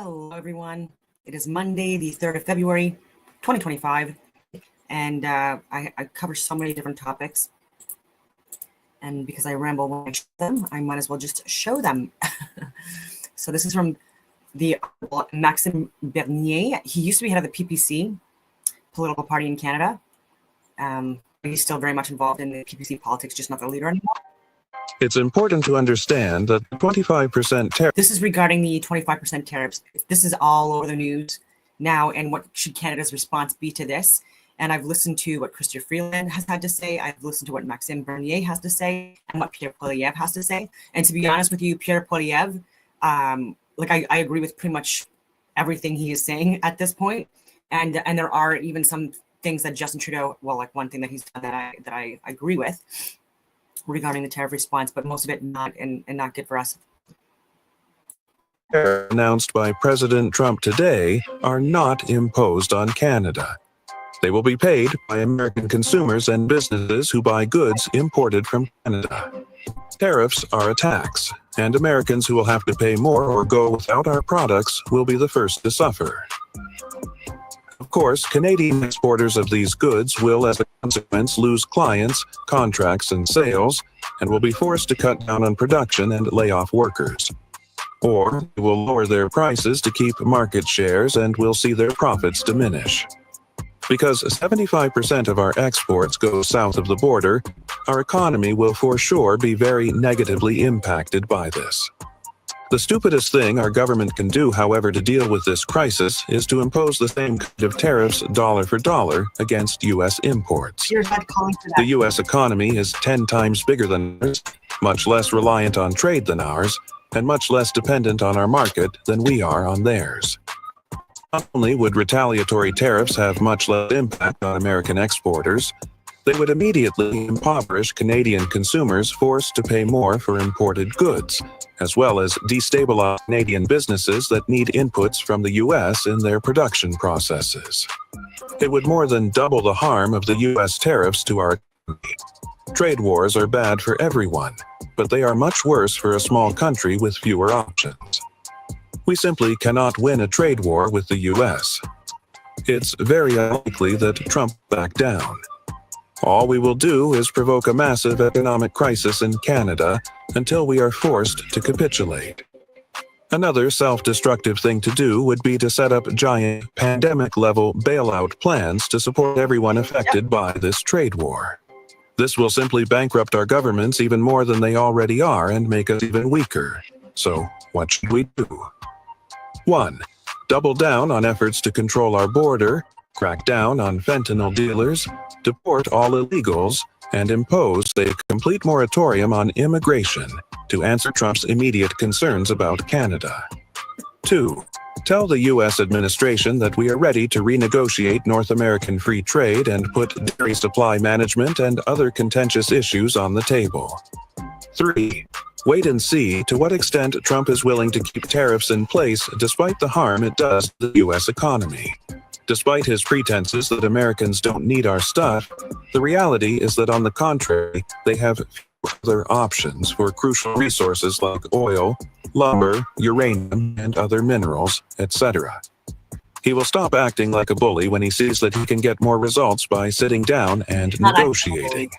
Hello, everyone. It is Monday, the 3rd of February, 2025, and I cover so many different topics. And because I ramble when I show them, I might as well just show them. So this is from the Maxime Bernier. He used to be head of the PPC, political party in Canada. He's still very much involved in the PPC politics, just not the leader anymore. It's important to understand that 25% tariff. This is regarding the 25% tariffs. This is all over the news now, and what should Canada's response be to this? And I've listened to what Freeland has had to say. I've listened to what Maxime Bernier has to say, and what Pierre Poilievre has to say. And to be honest with you, Pierre Poilievre, I agree with pretty much everything he is saying at this point. And there are even some things that Justin Trudeau, one thing that he's done that I agree with regarding the tariff response, but most of it not good for us. Announced by President Trump today are not imposed on Canada. They will be paid by American consumers and businesses who buy goods imported from Canada. Tariffs are a tax, and Americans who will have to pay more or go without our products will be the first to suffer. Of course, Canadian exporters of these goods will, as a consequence, lose clients, contracts, and sales, and will be forced to cut down on production and lay off workers. Or they will lower their prices to keep market shares and will see their profits diminish. Because 75% of our exports go south of the border, our economy will for sure be very negatively impacted by this. The stupidest thing our government can do, however, to deal with this crisis is to impose the same kind of tariffs dollar for dollar against U.S. imports. The U.S. economy is 10 times bigger than ours, much less reliant on trade than ours, and much less dependent on our market than we are on theirs. Not only would retaliatory tariffs have much less impact on American exporters, they would immediately impoverish Canadian consumers forced to pay more for imported goods, as well as destabilize Canadian businesses that need inputs from the U.S. in their production processes. It would more than double the harm of the U.S. tariffs to our economy. Trade wars are bad for everyone, but they are much worse for a small country with fewer options. We simply cannot win a trade war with the U.S. It's very unlikely that Trump will back down. All we will do is provoke a massive economic crisis in Canada until we are forced to capitulate. Another self-destructive thing to do would be to set up giant pandemic-level bailout plans to support everyone affected by this trade war. This will simply bankrupt our governments even more than they already are and make us even weaker. So, what should we do? 1. Double down on efforts to control our border, crack down on fentanyl dealers, deport all illegals, and impose a complete moratorium on immigration to answer Trump's immediate concerns about Canada. 2. Tell the U.S. administration that we are ready to renegotiate North American free trade and put dairy supply management and other contentious issues on the table. 3. Wait and see to what extent Trump is willing to keep tariffs in place despite the harm it does to the U.S. economy. Despite his pretenses that Americans don't need our stuff, the reality is that on the contrary, they have other options for crucial resources like oil, lumber, uranium, and other minerals, etc. He will stop acting like a bully when he sees that he can get more results by sitting down and negotiating.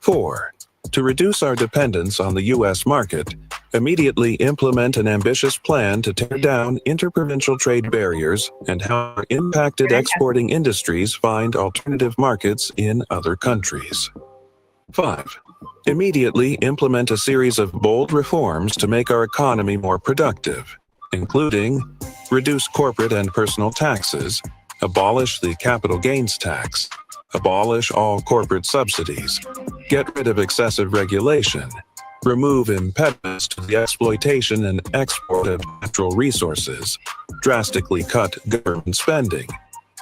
4. To reduce our dependence on the U.S. market, immediately implement an ambitious plan to tear down interprovincial trade barriers and help our impacted exporting industries find alternative markets in other countries. 5. Immediately implement a series of bold reforms to make our economy more productive, including reduce corporate and personal taxes, abolish the capital gains tax, abolish all corporate subsidies, get rid of excessive regulation, remove impediments to the exploitation and export of natural resources, drastically cut government spending,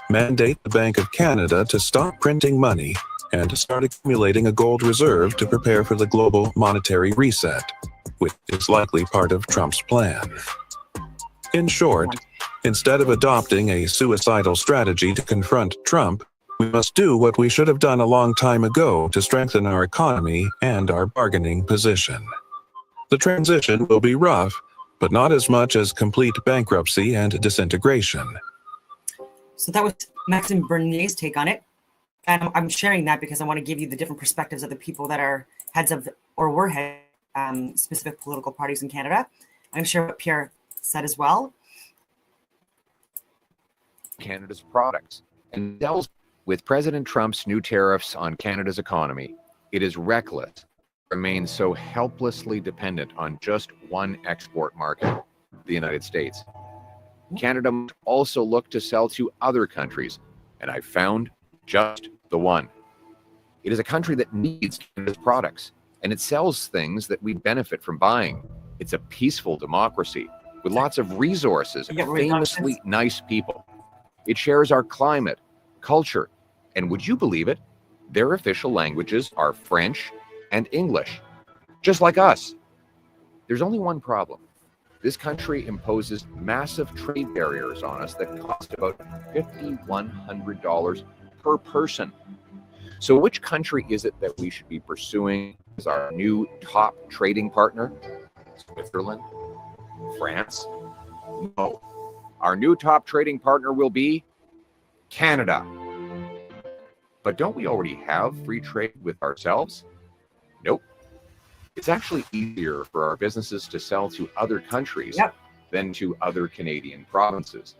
mandate the Bank of Canada to stop printing money, and start accumulating a gold reserve to prepare for the global monetary reset, which is likely part of Trump's plan. In short, instead of adopting a suicidal strategy to confront Trump, we must do what we should have done a long time ago to strengthen our economy and our bargaining position. The transition will be rough, but not as much as complete bankruptcy and disintegration. So that was Maxime Bernier's take on it. And I'm sharing that because I want to give you the different perspectives of the people that are heads of or were head specific political parties in Canada. I'm sure what Pierre said as well. Canada's products. And with President Trump's new tariffs on Canada's economy, it is reckless to remain so helplessly dependent on just one export market, the United States. Canada must also look to sell to other countries, and I found just the one. It is a country that needs Canada's products, and it sells things that we benefit from buying. It's a peaceful democracy with lots of resources and famously nice people. It shares our climate, culture, and would you believe it? Their official languages are French and English, just like us. There's only one problem. This country imposes massive trade barriers on us that cost about $5,100 per person. So which country is it that we should be pursuing as our new top trading partner? Switzerland? France? No. Our new top trading partner will be Canada. But don't we already have free trade with ourselves? Nope. It's actually easier for our businesses to sell to other countries than to other Canadian provinces.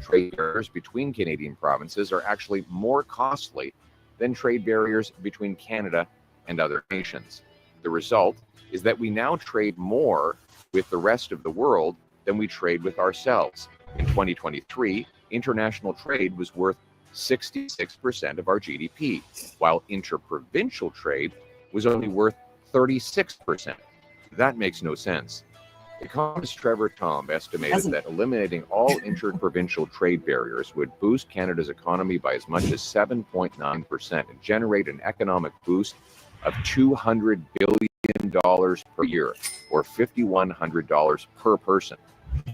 Trade barriers between Canadian provinces are actually more costly than trade barriers between Canada and other nations. The result is that we now trade more with the rest of the world than we trade with ourselves. In 2023, international trade was worth 66% of our GDP, while interprovincial trade was only worth 36%. That makes no sense. Economist Trevor Tomb estimated that eliminating all interprovincial trade barriers would boost Canada's economy by as much as 7.9% and generate an economic boost of $200 billion per year, or $5,100 per person.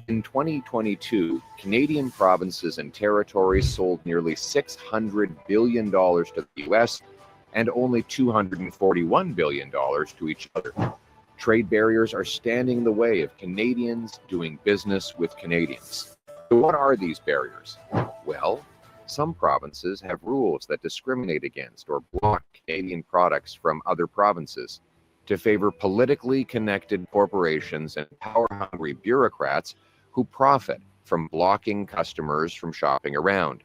In 2022, Canadian provinces and territories sold nearly $600 billion to the U.S. and only $241 billion to each other. Trade barriers are standing in the way of Canadians doing business with Canadians. So what are these barriers? Well, some provinces have rules that discriminate against or block Canadian products from other provinces to favor politically connected corporations and power-hungry bureaucrats who profit from blocking customers from shopping around.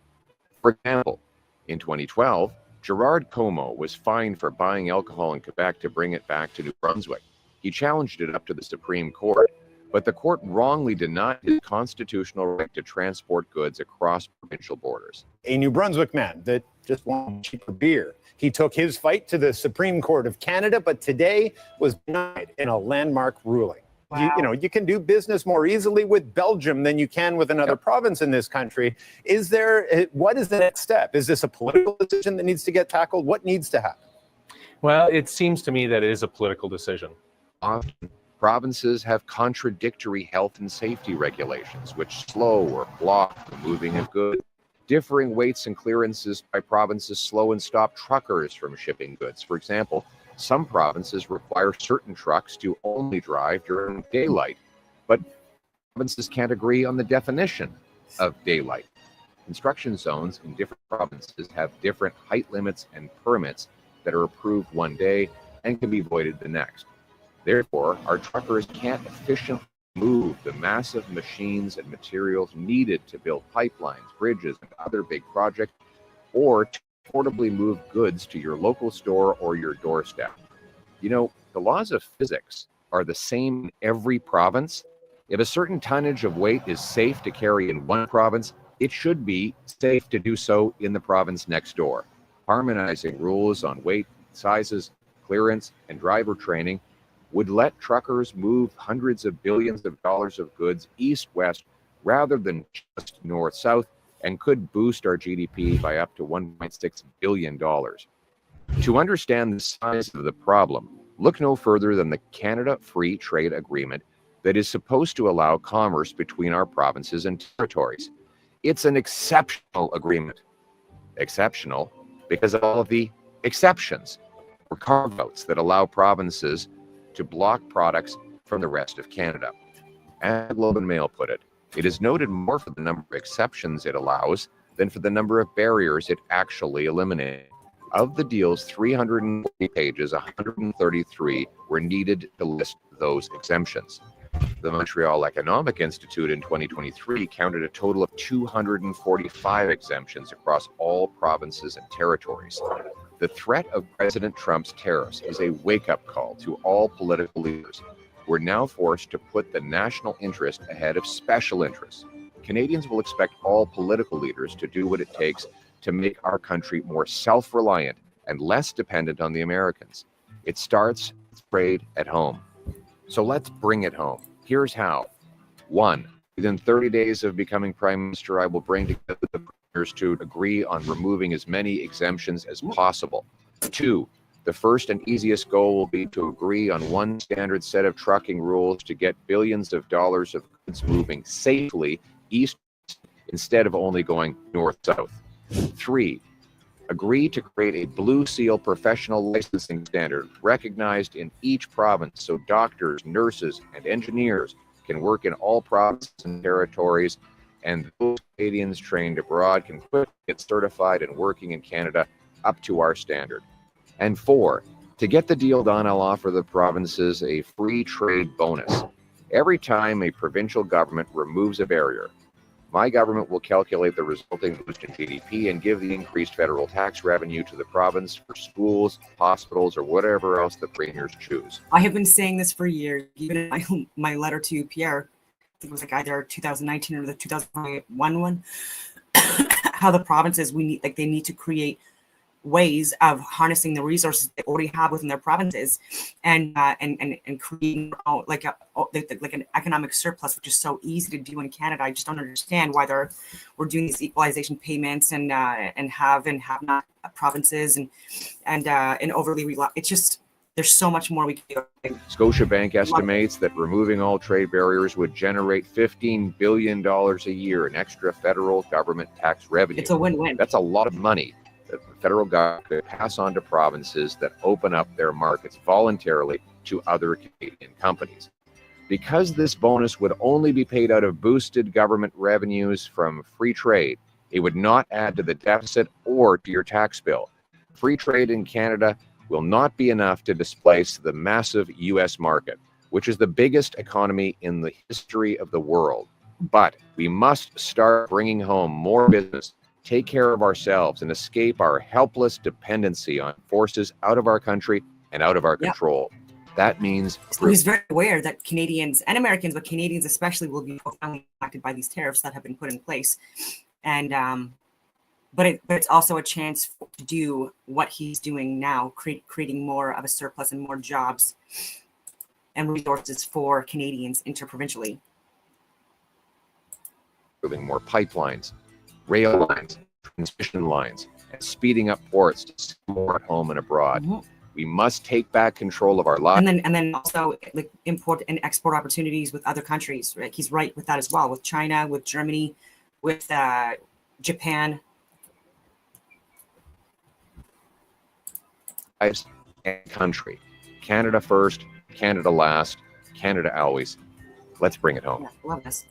For example, in 2012, Gerard Como was fined for buying alcohol in Quebec to bring it back to New Brunswick. He challenged it up to the Supreme Court, but the court wrongly denied his constitutional right to transport goods across provincial borders. A New Brunswick man that just wanted cheaper beer. He took his fight to the Supreme Court of Canada, but today was denied in a landmark ruling. Wow. You can do business more easily with Belgium than you can with another province in this country. What is the next step? Is this a political decision that needs to get tackled? What needs to happen? Well, it seems to me that it is a political decision. Often, provinces have contradictory health and safety regulations, which slow or block the moving of goods. Differing weights and clearances by provinces slow and stop truckers from shipping goods. For example, some provinces require certain trucks to only drive during daylight, but provinces can't agree on the definition of daylight. Construction zones in different provinces have different height limits and permits that are approved one day and can be voided the next. Therefore, our truckers can't efficiently move the massive machines and materials needed to build pipelines, bridges, and other big projects, or to portably move goods to your local store or your doorstep. The laws of physics are the same in every province. If a certain tonnage of weight is safe to carry in one province, it should be safe to do so in the province next door. Harmonizing rules on weight, sizes, clearance, and driver training would let truckers move hundreds of billions of dollars of goods east-west rather than just north-south, and could boost our GDP by up to $1.6 billion. To understand the size of the problem, look no further than the Canada Free Trade Agreement that is supposed to allow commerce between our provinces and territories. It's an exceptional agreement. Exceptional because of all of the exceptions or carve-outs that allow provinces to block products from the rest of Canada. As the Globe and Mail put it, it is noted more for the number of exceptions it allows than for the number of barriers it actually eliminates. Of the deal's 340 pages, 133 were needed to list those exemptions. The Montreal Economic Institute in 2023 counted a total of 245 exemptions across all provinces and territories. The threat of President Trump's tariffs is a wake-up call to all political leaders. We're now forced to put the national interest ahead of special interests. Canadians will expect all political leaders to do what it takes to make our country more self-reliant and less dependent on the Americans. It starts with trade at home. So let's bring it home. Here's how. 1. Within 30 days of becoming Prime Minister, I will bring together the partners to agree on removing as many exemptions as possible. 2. The first and easiest goal will be to agree on one standard set of trucking rules to get billions of dollars of goods moving safely east instead of only going north-south. 3. Agree to create a Blue Seal professional licensing standard recognized in each province so doctors, nurses, and engineers can work in all provinces and territories, and those Canadians trained abroad can quickly get certified and working in Canada up to our standard. And 4, to get the deal done, I'll offer the provinces a free trade bonus. Every time a provincial government removes a barrier, my government will calculate the resulting boost in GDP and give the increased federal tax revenue to the province for schools, hospitals, or whatever else the premiers choose. I have been saying this for years, even in my letter to Pierre, I think it was like either 2019 or the 2021 one, how the provinces, they need to create ways of harnessing the resources they already have within their provinces and creating like an economic surplus, which is so easy to do in Canada. I just don't understand why we're doing these equalization payments and have not provinces and overly it's just, there's so much more we can do. Scotiabank estimates that removing all trade barriers would generate $15 billion a year in extra federal government tax revenue. It's a win-win. That's a lot of money that the federal government could pass on to provinces that open up their markets voluntarily to other Canadian companies. Because this bonus would only be paid out of boosted government revenues from free trade, it would not add to the deficit or to your tax bill. Free trade in Canada will not be enough to displace the massive U.S. market, which is the biggest economy in the history of the world. But we must start bringing home more business, take care of ourselves, and escape our helpless dependency on forces out of our country and out of our control. That means he's very aware that Canadians and Americans, but Canadians especially, will be profoundly impacted by these tariffs that have been put in place. And but it's also a chance to do what he's doing now, creating more of a surplus and more jobs and resources for Canadians interprovincially. Building more pipelines, rail lines, transmission lines, and speeding up ports to sell more at home and abroad. Mm-hmm. We must take back control of our lives. And then also like import and export opportunities with other countries. Right? He's right with that as well, with China, with Germany, with Japan. And country. Canada first, Canada last, Canada always. Let's bring it home. Yeah, love this.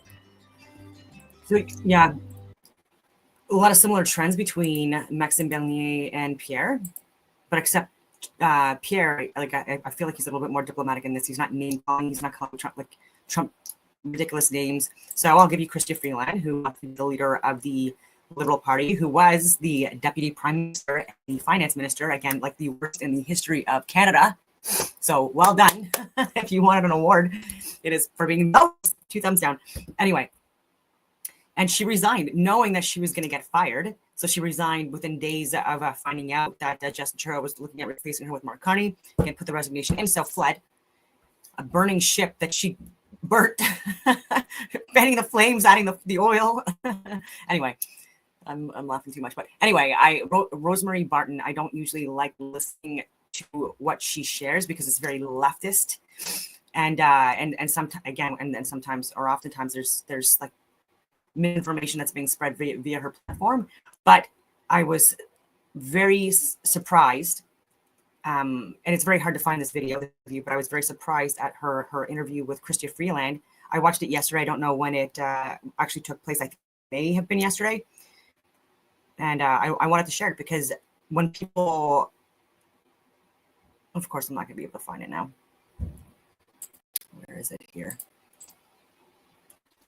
So yeah, a lot of similar trends between Maxime Bernier and Pierre, but except Pierre, like I feel like he's a little bit more diplomatic in this. He's not name calling. He's not calling Trump ridiculous names. So I'll give you Chrystia Freeland, who is the leader of the Liberal Party, who was the deputy prime minister and the finance minister, again, like the worst in the history of Canada. So well done. If you wanted an award, it is for being 2 thumbs down. Anyway. And she resigned knowing that she was going to get fired. So she resigned within days of finding out that Justin Trudeau was looking at replacing her with Mark Carney and put the resignation in. So fled, a burning ship that she burnt, fanning the flames, adding the oil. Anyway, I'm laughing too much. But anyway, Rosemary Barton, I don't usually like listening to what she shares because it's very leftist. And sometimes, again, and then sometimes or oftentimes there's like misinformation that's being spread via her platform. But I was very surprised, and it's very hard to find this video of you, but I was very surprised at her interview with Chrystia Freeland I watched it yesterday. I don't know when it actually took place. I think it may have been yesterday. And I wanted to share it because when people, of course, I'm not going to be able to find it now. Where is it here?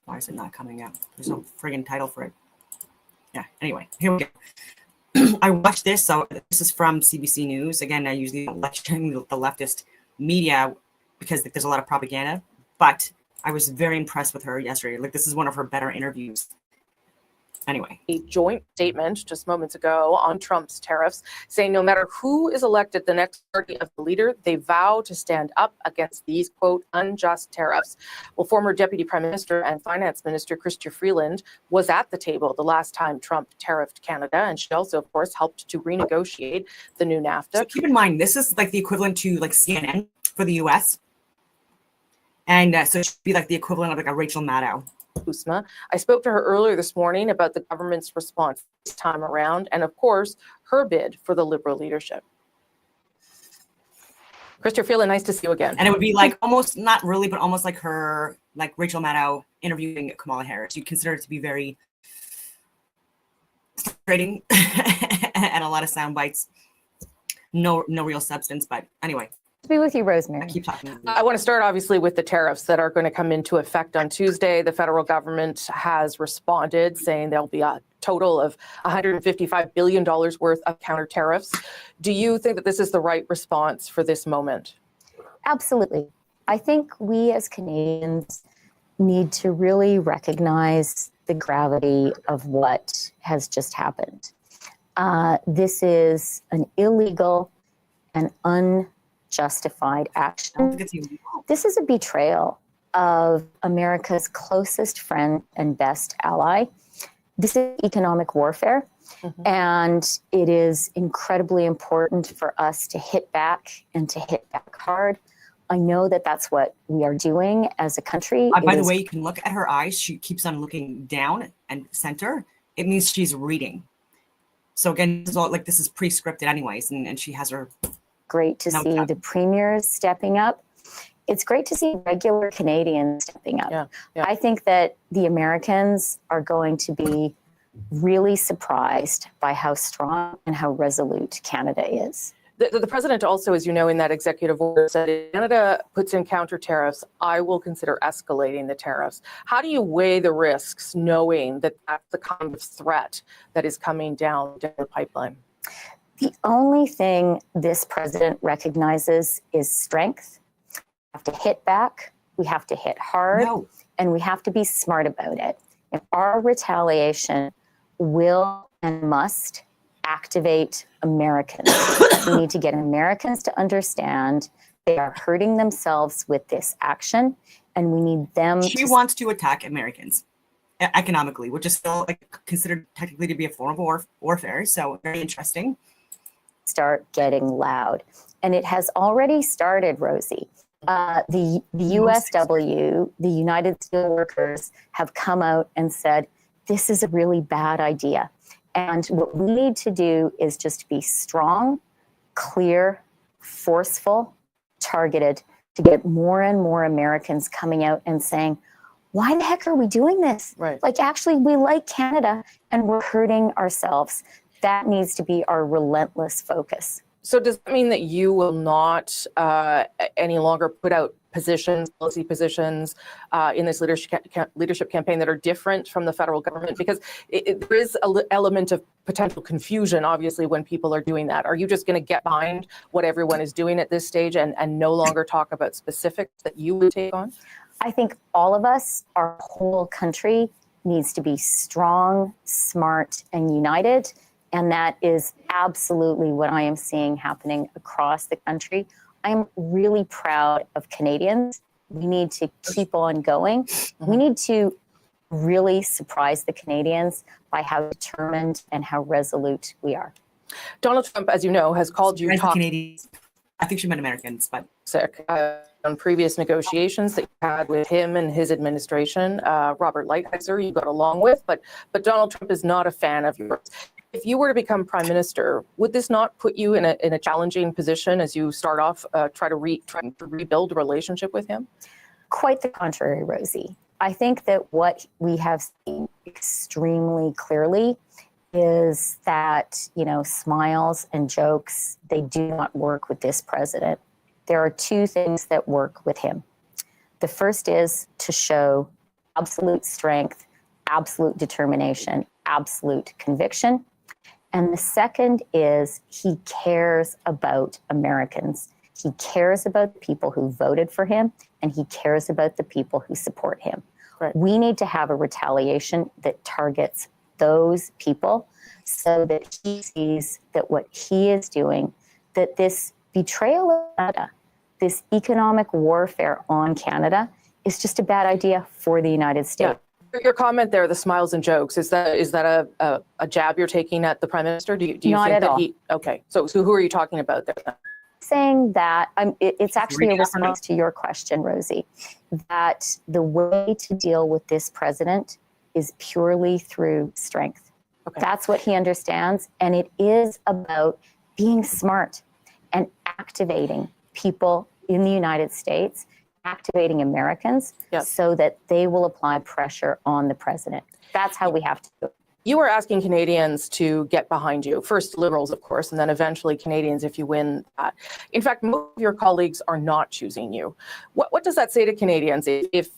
Why is it not coming up? There's no friggin' title for it. Yeah, anyway, here we go. I watched this. So this is from CBC News. Again, I usually don't lecture the leftist media because there's a lot of propaganda, but I was very impressed with her yesterday. Like, this is one of her better interviews. Anyway. A joint statement just moments ago on Trump's tariffs, saying no matter who is elected the next party of the leader, they vow to stand up against these, quote, unjust tariffs. Well, former Deputy Prime Minister and Finance Minister Chrystia Freeland was at the table the last time Trump tariffed Canada, and she also, of course, helped to renegotiate the new NAFTA. So keep in mind, this is like the equivalent to like CNN for the US. And so it should be like the equivalent of like a Rachel Maddow. I spoke to her earlier this morning about the government's response this time around and, of course, her bid for the Liberal leadership. Chrystia Freeland, nice to see you again. And it would be like almost, not really, but almost like her, like Rachel Maddow interviewing Kamala Harris. You'd consider it to be very frustrating and a lot of sound bites. No real substance, but anyway. To be with you, Rosemary. I keep talking. I want to start obviously with the tariffs that are going to come into effect on Tuesday. The federal government has responded saying there'll be a total of $155 billion worth of counter tariffs. Do you think that this is the right response for this moment? Absolutely. I think we as Canadians need to really recognize the gravity of what has just happened. This is an illegal and unjustified action. This is a betrayal of America's closest friend and best ally. This is economic warfare, and it is incredibly important for us to hit back and to hit back hard. I know that that's what we are doing as a country. By the way, you can look at her eyes. She keeps on looking down and center. It means she's reading. So again, this is pre-scripted anyways, and she has her. Great to see the premiers stepping up. It's great to see regular Canadians stepping up. Yeah. I think that the Americans are going to be really surprised by how strong and how resolute Canada is. The president also, as you know, in that executive order said, if Canada puts in counter tariffs, I will consider escalating the tariffs. How do you weigh the risks knowing that that's the kind of threat that is coming down the pipeline? The only thing this president recognizes is strength. We have to hit back, we have to hit hard, and we have to be smart about it. And our retaliation will and must activate Americans. We need to get Americans to understand they are hurting themselves with this action, and we need them She wants to attack Americans economically, which is still considered technically to be a form of warfare. So very interesting. Start getting loud. And it has already started, Rosie. The USW, the United Steelworkers, have come out and said, this is a really bad idea. And what we need to do is just be strong, clear, forceful, targeted to get more and more Americans coming out and saying, why the heck are we doing this? Right. Like, actually, we like Canada and we're hurting ourselves. That needs to be our relentless focus. So does that mean that you will not any longer put out policy positions in this leadership campaign that are different from the federal government? Because there is an element of potential confusion, obviously, when people are doing that. Are you just going to get behind what everyone is doing at this stage and no longer talk about specifics that you would take on? I think all of us, our whole country, needs to be strong, smart, and united. And that is absolutely what I am seeing happening across the country. I'm really proud of Canadians. We need to keep on going. We need to really surprise the Canadians by how determined and how resolute we are. Donald Trump, as you know, has called you Canadians. I think she meant Americans, but toxic on previous negotiations that you had with him and his administration. Robert Lighthizer, you got along with, but Donald Trump is not a fan of yours. If you were to become prime minister, would this not put you in a challenging position as you start off trying to rebuild a relationship with him? Quite the contrary, Rosie. I think that what we have seen extremely clearly is that, smiles and jokes, they do not work with this president. There are two things that work with him. The first is to show absolute strength, absolute determination, absolute conviction. And the second is he cares about Americans. He cares about the people who voted for him, and he cares about the people who support him. Right. We need to have a retaliation that targets those people so that he sees that what he is doing, that this betrayal of Canada, this economic warfare on Canada, is just a bad idea for the United States. Yeah. Your comment there, the smiles and jokes, is that a jab you're taking at the Prime Minister? Do you Not think at that all. Okay, so who are you talking about there then? Saying that it's actually a response to your question, Rosie, that the way to deal with this president is purely through strength. Okay. That's what he understands. And it is about being smart and activating people in the United States, activating Americans, so that they will apply pressure on the president. That's how we have to do it. You are asking Canadians to get behind you. First Liberals, of course, and then eventually Canadians if you win that. In fact, most of your colleagues are not choosing you. What does that say to Canadians if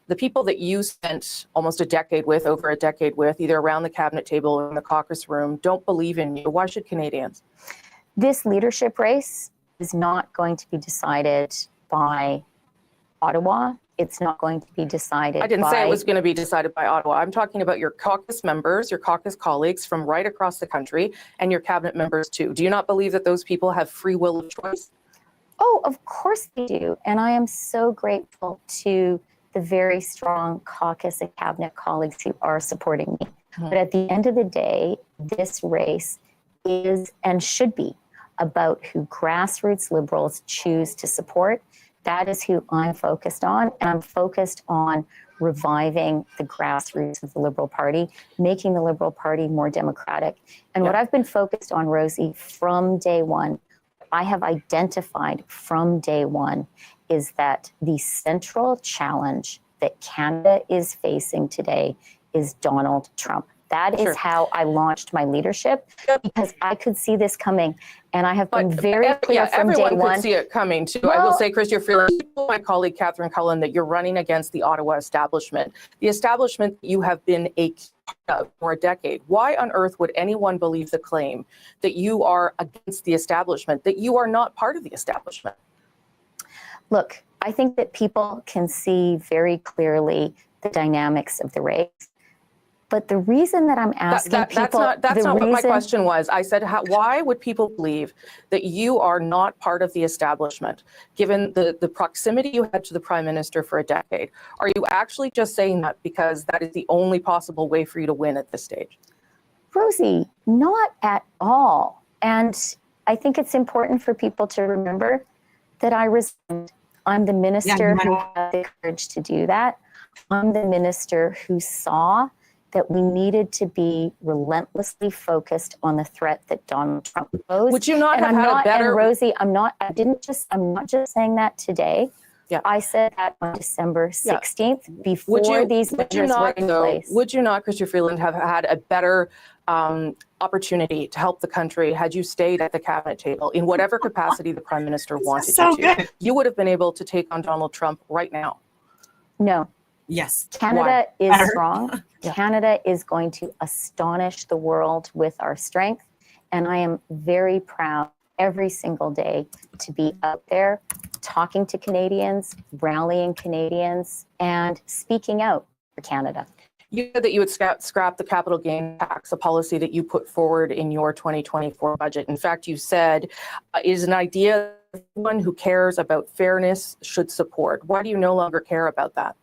the people that you spent almost over a decade with, either around the cabinet table or in the caucus room, don't believe in you? Why should Canadians? This leadership race is not going to be decided by Ottawa. It's not going to be decided. I didn't say it was going to be decided by Ottawa. I'm talking about your caucus members, your caucus colleagues from right across the country, and your cabinet members too. Do you not believe that those people have free will of choice? Oh, of course they do. And I am so grateful to the very strong caucus and cabinet colleagues who are supporting me. Mm-hmm. But at the end of the day, this race is and should be about who grassroots Liberals choose to support. That is who I'm focused on. And I'm focused on reviving the grassroots of the Liberal Party, making the Liberal Party more democratic. And what I've been focused on, Rosie, from day one, I have identified from day one, is that the central challenge that Canada is facing today is Donald Trump. That is how I launched my leadership, because I could see this coming. And I have been very clear from day one. Everyone could see it coming too. Well, I will say, Chris, you're feeling, my colleague Catherine Cullen, that you're running against the Ottawa establishment. The establishment you have been a key part of for a decade. Why on earth would anyone believe the claim that you are against the establishment, that you are not part of the establishment? Look, I think that people can see very clearly the dynamics of the race. But the reason that I'm asking people... That's not what my question was. I said, why would people believe that you are not part of the establishment, given the proximity you had to the Prime Minister for a decade? Are you actually just saying that because that is the only possible way for you to win at this stage? Rosie, not at all. And I think it's important for people to remember that I resigned. I'm the minister who had the courage to do that. I'm the minister who saw that we needed to be relentlessly focused on the threat that Donald Trump posed. Would you not have had a better... And Rosie, I'm not just saying that today. Yeah. I said that on December 16th, before these measures were in place. Would you not, Christian Freeland, have had a better opportunity to help the country had you stayed at the cabinet table in whatever capacity the Prime Minister wanted you to? Good. You would have been able to take on Donald Trump right now. No. Yes. Canada is strong. Canada is going to astonish the world with our strength. And I am very proud every single day to be out there talking to Canadians, rallying Canadians, and speaking out for Canada. You said that you would scrap the capital gain tax, a policy that you put forward in your 2024 budget. In fact, you said it is an idea everyone who cares about fairness should support. Why do you no longer care about that?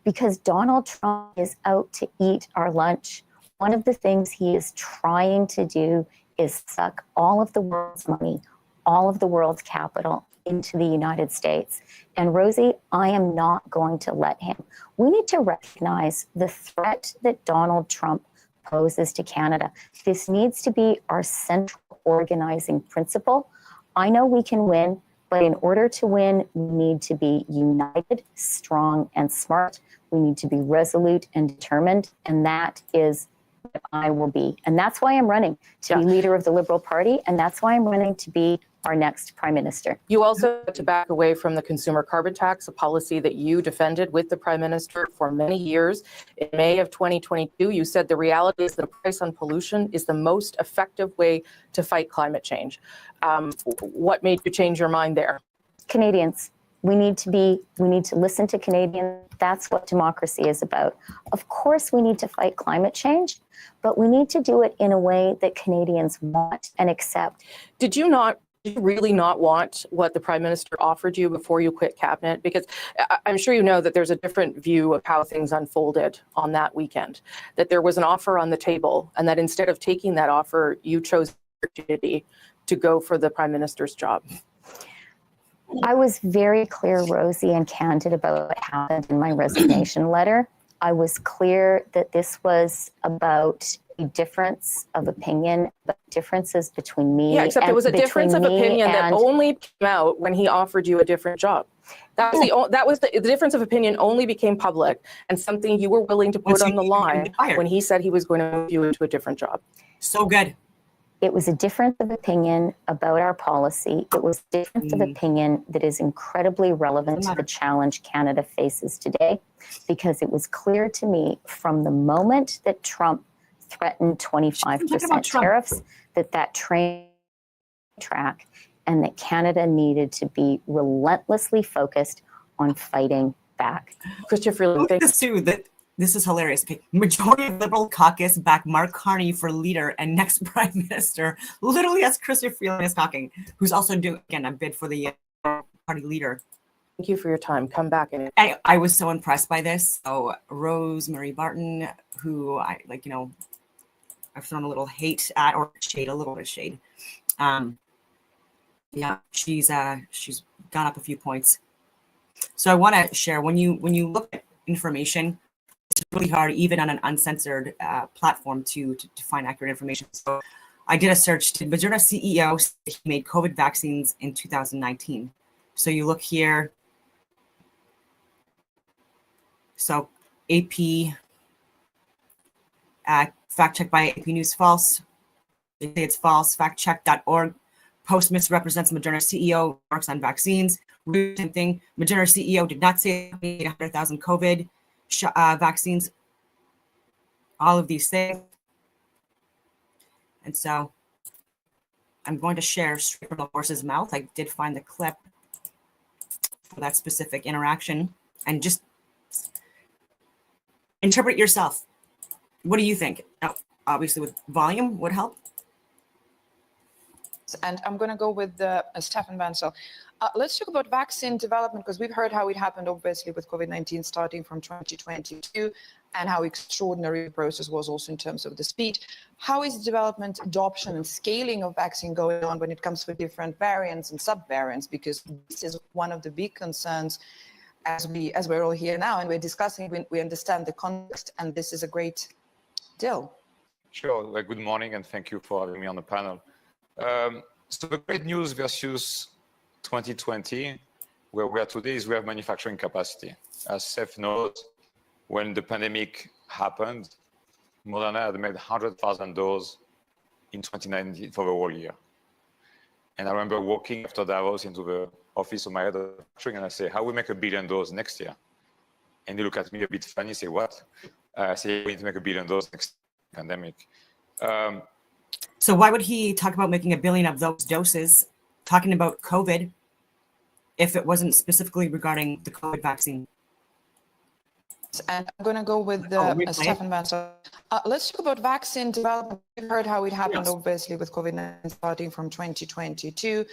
Because Donald Trump is out to eat our lunch. One of the things he is trying to do is suck all of the world's money, all of the world's capital into the United States. And Rosie, I am not going to let him. We need to recognize the threat that Donald Trump poses to Canada. This needs to be our central organizing principle. I know we can win, But in order to win, we need to be united, strong, and smart. We need to be resolute and determined. And that is what I will be. And that's why I'm running to be leader of the Liberal Party. And that's why I'm running to be our next Prime Minister. You also had to back away from the consumer carbon tax, a policy that you defended with the Prime Minister for many years. In May of 2022, you said the reality is that a price on pollution is the most effective way to fight climate change. What made you change your mind there? Canadians. We need to listen to Canadians. That's what democracy is about. Of course, we need to fight climate change, but we need to do it in a way that Canadians want and accept. Did you really not want what the Prime Minister offered you before you quit cabinet? Because I'm sure you know that there's a different view of how things unfolded on that weekend, that there was an offer on the table and that instead of taking that offer, you chose the opportunity to go for the Prime Minister's job. I was very clear, Rosie, and candid about what happened in my resignation letter. I was clear that this was about a difference of opinion, but differences between me. Yeah, except it was a difference of opinion that only came out when he offered you a different job. That was the difference of opinion only became public and something you were willing to put on the line when he said he was going to move you into a different job. So good. It was a difference of opinion about our policy. It was a difference of opinion that is incredibly relevant to the challenge Canada faces today, because it was clear to me from the moment that Trump threatened 25% tariffs that train track, and that Canada needed to be relentlessly focused on fighting back. Chrystia Freeland, thanks. This is hilarious. Okay. Majority of Liberal caucus back Mark Carney for leader and next Prime Minister. Literally, as Chrystia Freeland is talking, who's also doing, again, a bid for the party leader. Thank you for your time. Come back. I was so impressed by this. So Rosemary Barton, who I've thrown a little hate at, or shade, a little bit of shade. Yeah, she's gone up a few points. So I want to share, when you look at information, it's really hard, even on an uncensored platform, to find accurate information. So I did a search. Did Moderna CEO say he made COVID vaccines in 2019? So you look here. So AP, fact check by AP News, false. They say it's false. Factcheck.org. Post misrepresents Moderna CEO, works on vaccines. Same thing. Moderna CEO did not say 100,000 COVID vaccines. All of these things. And so I'm going to share straight from the horse's mouth. I did find the clip for that specific interaction, and just interpret yourself. What do you think? Now, obviously, with volume would help. And I'm going to go with Stefan Bancel. Let's talk about vaccine development, because we've heard how it happened, obviously, with COVID-19 starting from 2022, and how extraordinary the process was also in terms of the speed. How is development, adoption, and scaling of vaccine going on when it comes to different variants and subvariants? Because this is one of the big concerns as we're all here now and we're discussing. We understand the context, and this is a great deal. Sure. Good morning, and thank you for having me on the panel. So the great news versus 2020, where we are today, is we have manufacturing capacity. As Seth knows, when the pandemic happened, Moderna had made 100,000 doses in 2019 for the whole year. And I remember walking after Davos into the office of my head of manufacturing, and I say, how we make 1 billion doses next year? And they look at me a bit funny, say, what? I say, we need to make 1 billion doses next pandemic. So why would he talk about making 1 billion of those doses, talking about COVID, if it wasn't specifically regarding the COVID vaccine? And I'm going to go with Stefan Bancel. Let's talk about vaccine development. We've heard how it happened, obviously, with COVID-19 starting from 2022,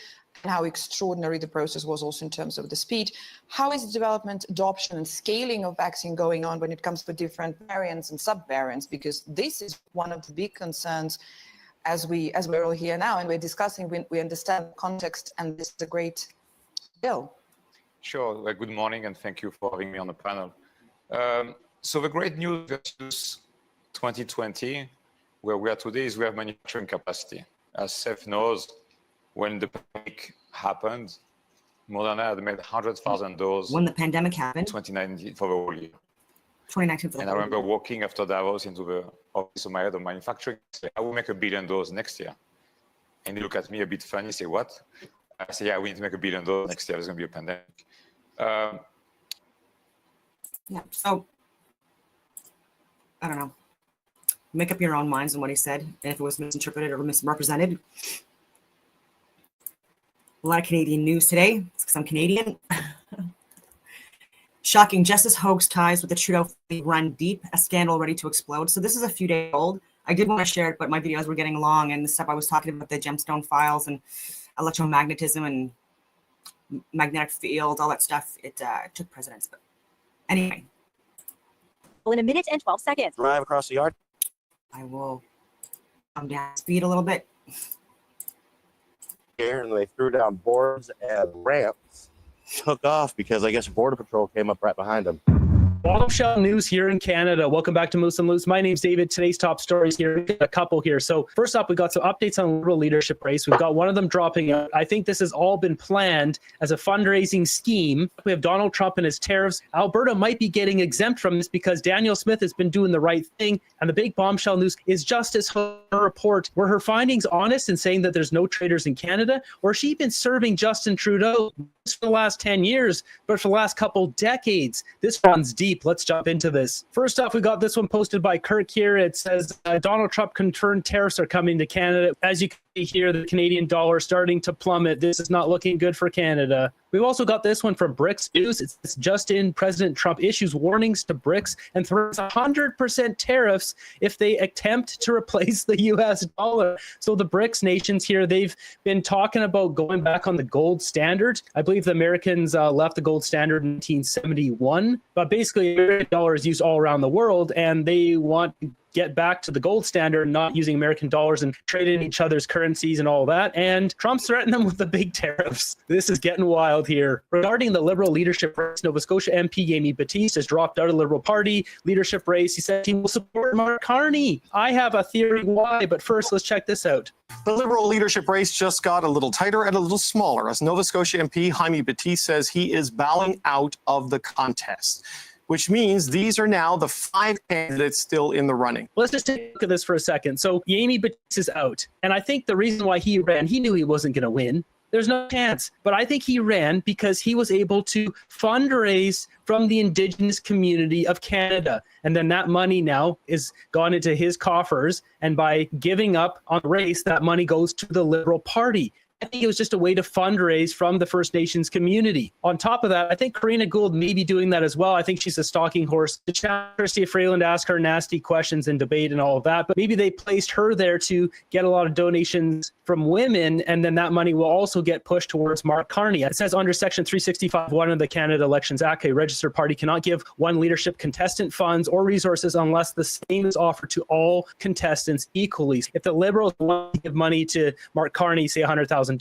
and how extraordinary the process was also in terms of the speed. How is development, adoption, and scaling of vaccine going on when it comes to different variants and subvariants? Because this is one of the big concerns as we're all here now and we're discussing. We understand the context, and this is a great deal. Sure. Good morning, and thank you for having me on the panel. So the great news versus 2020, where we are today, is we have manufacturing capacity. As Seth knows, when the pandemic happened, Moderna had made 100,000 doses when the pandemic happened, 2019 for the whole year. 2019 for the And I remember walking after Davos into the office of my head of manufacturing, say, I will make 1 billion doses next year. And he looked at me a bit funny, say, what? I say, yeah, we need to make 1 billion doses next year. There's going to be a pandemic. Yeah, so I don't know. Make up your own minds on what he said, and if it was misinterpreted or misrepresented. A lot of Canadian news today, because I'm Canadian. Shocking, Justice Hogue's ties with the Trudeau family run deep, a scandal ready to explode. So this is a few days old. I did want to share it, but my videos were getting long, and the stuff I was talking about, the gemstone files and electromagnetism and magnetic field, all that stuff, it took precedence. But anyway. In a minute and 12 seconds. Drive across the yard. I will come down speed a little bit. Here, and they threw down boards and ramps. Took off because I guess Border Patrol came up right behind them. Bombshell news here in Canada. Welcome back to Moose and Loose. My name's David. Today's top stories here, a couple here. So first up, we got some updates on the Liberal leadership race. We've got one of them dropping out. I think this has all been planned as a fundraising scheme. We have Donald Trump and his tariffs. Alberta might be getting exempt from this because Danielle Smith has been doing the right thing. And the big bombshell news is Justice Hogue's report. Were her findings honest in saying that there's no traitors in Canada? Or has she been serving Justin Trudeau for the last 10 years, but for the last couple decades? This runs deep. Let's jump into this. First off, we got this one posted by Kirk here. It says Donald Trump confirmed tariffs are coming to Canada. As you can see here, the Canadian dollar starting to plummet. This is not looking good for Canada. We've also got this one from BRICS News. It's just in. President Trump issues warnings to BRICS and throws 100% tariffs if they attempt to replace the U.S. dollar. So the BRICS nations here, they've been talking about going back on the gold standard. I believe the Americans left the gold standard in 1971, but basically the American dollar is used all around the world, and they want to get back to the gold standard, not using American dollars and trading each other's currencies and all that. And Trump's threatened them with the big tariffs. This is getting wild here. Regarding the Liberal leadership race, Nova Scotia MP Amy Battiste has dropped out of the Liberal Party leadership race. He said he will support Mark Carney. I have a theory why, but first let's check this out. The Liberal leadership race just got a little tighter and a little smaller as Nova Scotia MP Jaime Battiste says he is bowing out of the contest, which means these are now the 5 candidates still in the running. Let's just take a look at this for a second. So Amy Battiste is out. And I think the reason why he ran, he knew he wasn't going to win. There's no chance. But I think he ran because he was able to fundraise from the Indigenous community of Canada. And then that money now is gone into his coffers. And by giving up on the race, that money goes to the Liberal Party. I think it was just a way to fundraise from the First Nations community. On top of that, I think Karina Gould may be doing that as well. I think she's a stalking horse. The Chrystia Freeland asked her nasty questions in debate and all of that, but maybe they placed her there to get a lot of donations from women, and then that money will also get pushed towards Mark Carney. It says under Section 365(1) of the Canada Elections Act, a registered party cannot give one leadership contestant funds or resources unless the same is offered to all contestants equally. If the Liberals want to give money to Mark Carney, say $100,000,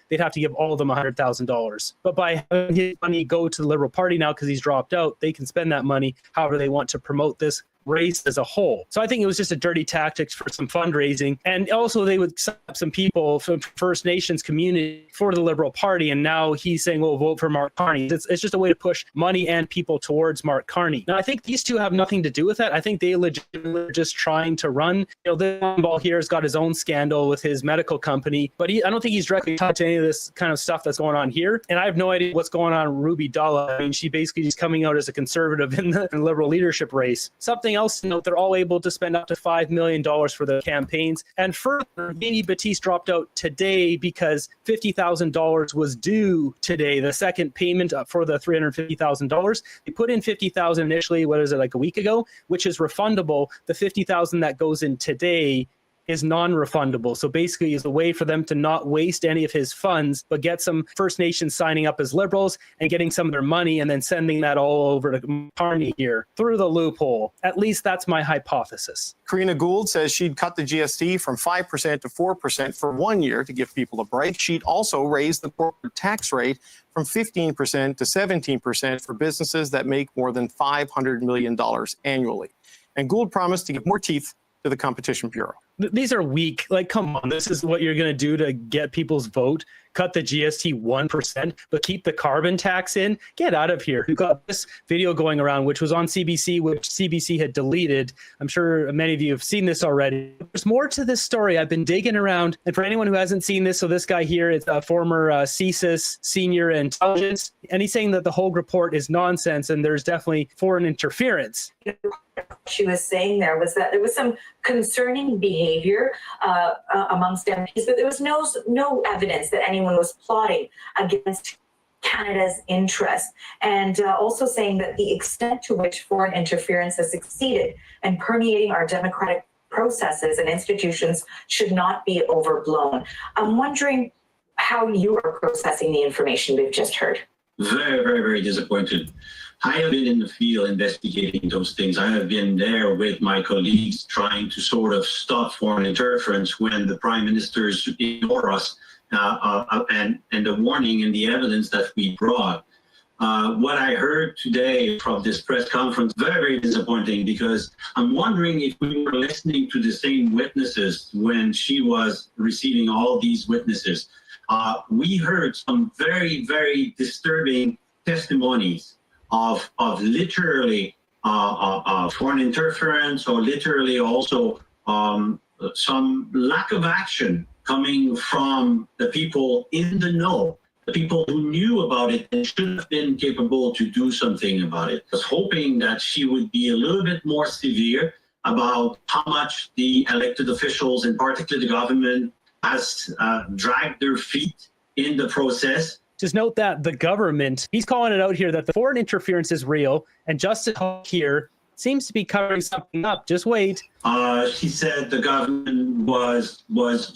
they'd have to give all of them $100,000. But by having his money go to the Liberal Party now because he's dropped out, they can spend that money however they want to promote this race as a whole. So I think it was just a dirty tactic for some fundraising. And also they would set up some people from First Nations community for the Liberal Party. And now he's saying, well, vote for Mark Carney. It's just a way to push money and people towards Mark Carney. Now, I think these two have nothing to do with that. I think they legitimately are just trying to run. You know, this ball here has got his own scandal with his medical company, but I don't think he's directly tied to any of this kind of stuff that's going on here. And I have no idea what's going on with Ruby Dalla. I mean, she basically is coming out as a conservative in the Liberal leadership race. Something else to note, they're all able to spend up to $5 million for their campaigns. And further, Amy Battiste dropped out today because $50,000 was due today, the second payment for the $350,000. They put in $50,000 initially, what is it, like a week ago, which is refundable. The $50,000 that goes in today is non-refundable. So basically is a way for them to not waste any of his funds, but get some First Nations signing up as Liberals and getting some of their money and then sending that all over to Carney here through the loophole. At least that's my hypothesis. Karina Gould says she'd cut the GST from 5% to 4% for 1 year to give people a break. She'd also raise the corporate tax rate from 15% to 17% for businesses that make more than $500 million annually. And Gould promised to give more teeth to the Competition Bureau. These are weak. Like, come on, this is what you're going to do to get people's vote. cut the GST 1%, but keep the carbon tax in. Get out of here. We've got this video going around, which was on CBC, which CBC had deleted. I'm sure many of you have seen this already. There's more to this story. I've been digging around. And for anyone who hasn't seen this, so this guy here is a former CSIS senior intelligence, and he's saying that the Hogue report is nonsense and there's definitely foreign interference. She was saying there was that there was some concerning behavior amongst MPs, but there was no evidence that anyone was plotting against Canada's interests, and also saying that the extent to which foreign interference has succeeded and permeating our democratic processes and institutions should not be overblown. I'm wondering how you are processing the information we've just heard. Very, very, very disappointed. I have been in the field investigating those things. I have been there with my colleagues trying to sort of stop foreign interference when the prime ministers ignore us and the warning and the evidence that we brought. What I heard today from this press conference, very, very disappointing, because I'm wondering if we were listening to the same witnesses when she was receiving all these witnesses. We heard some very, very disturbing testimonies of literally foreign interference, or literally also some lack of action coming from the people in the know, the people who knew about it and should have been capable to do something about it. I was hoping that she would be a little bit more severe about how much the elected officials, and particularly the government, has dragged their feet in the process. Just note that the government, he's calling it out here that the foreign interference is real, and Justice Hogue here seems to be covering something up. Just wait. She said the government was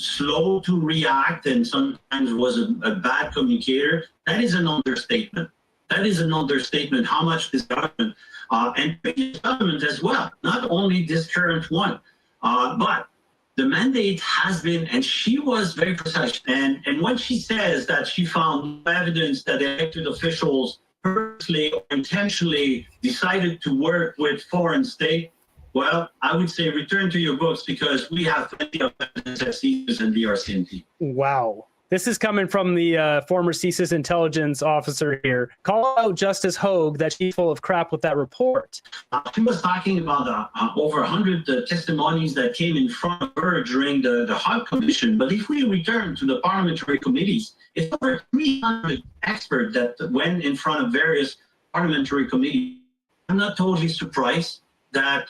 slow to react and sometimes was a bad communicator. That is an understatement. That is an understatement how much this government, and previous government as well, not only this current one, but the mandate has been, and she was very precise, and when she says that she found no evidence that elected officials purposely or intentionally decided to work with foreign state, well, I would say return to your books, because we have plenty of evidence at CSIS and the RCMP. Wow. This is coming from the former CSIS intelligence officer here. Call out Justice Hogue that she's full of crap with that report. She was talking about over 100 testimonies that came in front of her during the Hogue Commission. But if we return to the parliamentary committees, it's over 300 experts that went in front of various parliamentary committees. I'm not totally surprised that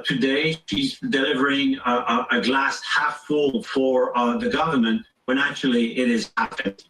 today she's delivering a glass half full for the government, when actually it is half empty.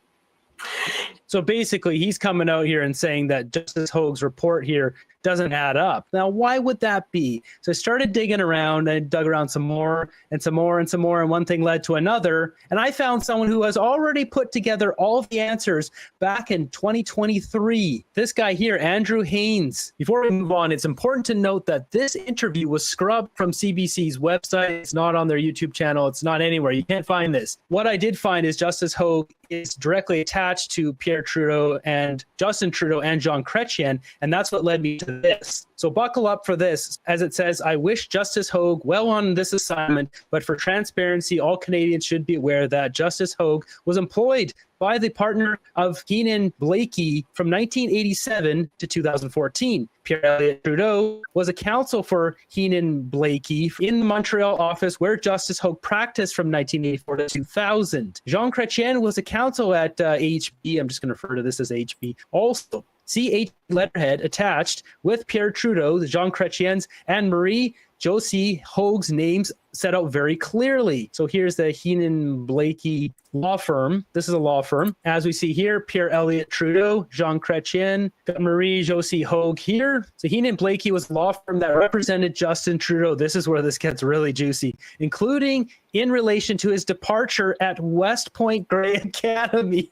So basically, he's coming out here and saying that Justice Hogue's report here doesn't add up. Now, why would that be? So I started digging around, and I dug around some more and some more and some more, and one thing led to another. And I found someone who has already put together all of the answers back in 2023. This guy here, Andrew Haynes. Before we move on, it's important to note that this interview was scrubbed from CBC's website. It's not on their YouTube channel. It's not anywhere. You can't find this. What I did find is Justice Hogue is directly attached to Pierre Trudeau and Justin Trudeau and Jean Chrétien, and that's what led me to this. So buckle up for this. As it says, I wish Justice Hogue well on this assignment, but for transparency, all Canadians should be aware that Justice Hogue was employed by the partner of Keenan Blakey from 1987 to 2014. Pierre Elliott Trudeau was a counsel for Keenan Blakey in the Montreal office where Justice Hogue practiced from 1984 to 2000. Jean Chrétien was a counsel at HB. I'm just going to refer to this as HB. Also, CH letterhead attached with Pierre Trudeau, Jean Chrétien's, and Marie-Josie Hogue's names set out very clearly. So here's the Keenan Blakey law firm. This is a law firm. As we see here, Pierre Elliott Trudeau, Jean Chrétien, got Marie-Josie Hogue here. So Keenan Blakey was a law firm that represented Justin Trudeau. This is where this gets really juicy, including in relation to his departure at West Point Grey Academy.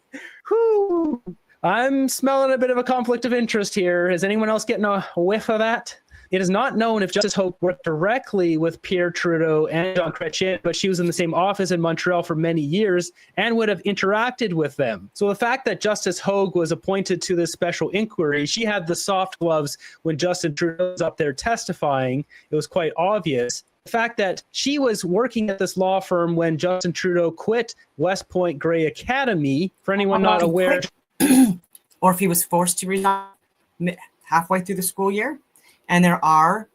Whew. I'm smelling a bit of a conflict of interest here. Is anyone else getting a whiff of that? It is not known if Justice Hogue worked directly with Pierre Trudeau and Jean Chrétien, but she was in the same office in Montreal for many years and would have interacted with them. So the fact that Justice Hogue was appointed to this special inquiry, she had the soft gloves when Justin Trudeau was up there testifying. It was quite obvious. The fact that she was working at this law firm when Justin Trudeau quit West Point Grey Academy, for anyone not aware. Or if he was forced to resign halfway through the school year. And there are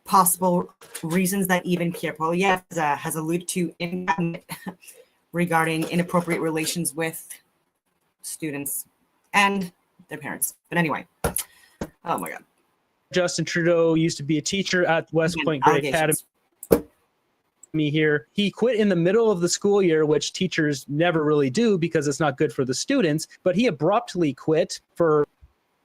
possible reasons that even Pierre Poilievre has alluded to in cabinet regarding inappropriate relations with students and their parents. But anyway, oh my God. Justin Trudeau used to be a teacher at West Point Grey Academy here. He quit in the middle of the school year, which teachers never really do because it's not good for the students, but he abruptly quit for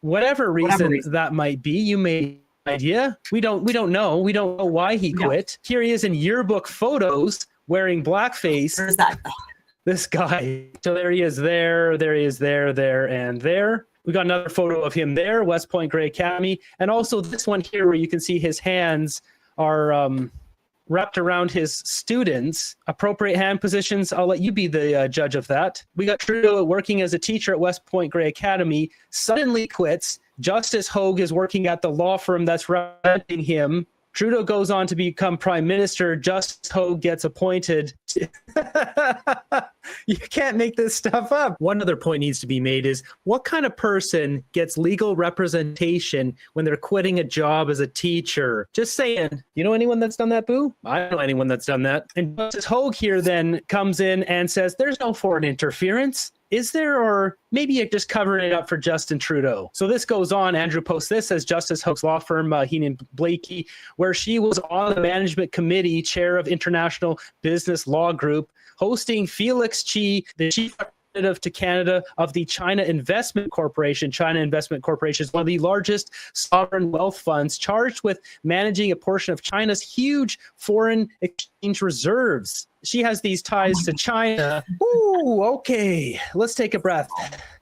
whatever reason that might be. You may idea. We don't know. We don't know why he quit. Here he is in yearbook photos wearing blackface. Where's that? This guy. So there he is there he is there, and there. We got another photo of him there, West Point Grey Academy. And also this one here where you can see his hands are wrapped around his students. Appropriate hand positions. I'll let you be the judge of that. We got Trudeau working as a teacher at West Point Grey Academy, suddenly quits. Justice Hogue is working at the law firm that's representing him. Trudeau goes on to become prime minister. Justice Hogue gets appointed. You can't make this stuff up. One other point needs to be made is what kind of person gets legal representation when they're quitting a job as a teacher? Just saying. You know anyone that's done that, Boo? I don't know anyone that's done that. And Justice Hogue here then comes in and says there's no foreign interference. Is there, or maybe you're just covering it up for Justin Trudeau? So this goes on. Andrew posts this as Justice Hogue's law firm, Heenan Blakey, where she was on the management committee, chair of International Business Law Group, hosting Felix Chi, the chief representative to Canada of the China Investment Corporation. China Investment Corporation is one of the largest sovereign wealth funds charged with managing a portion of China's huge foreign exchange reserves. She has these ties to China. Ooh, okay. Let's take a breath.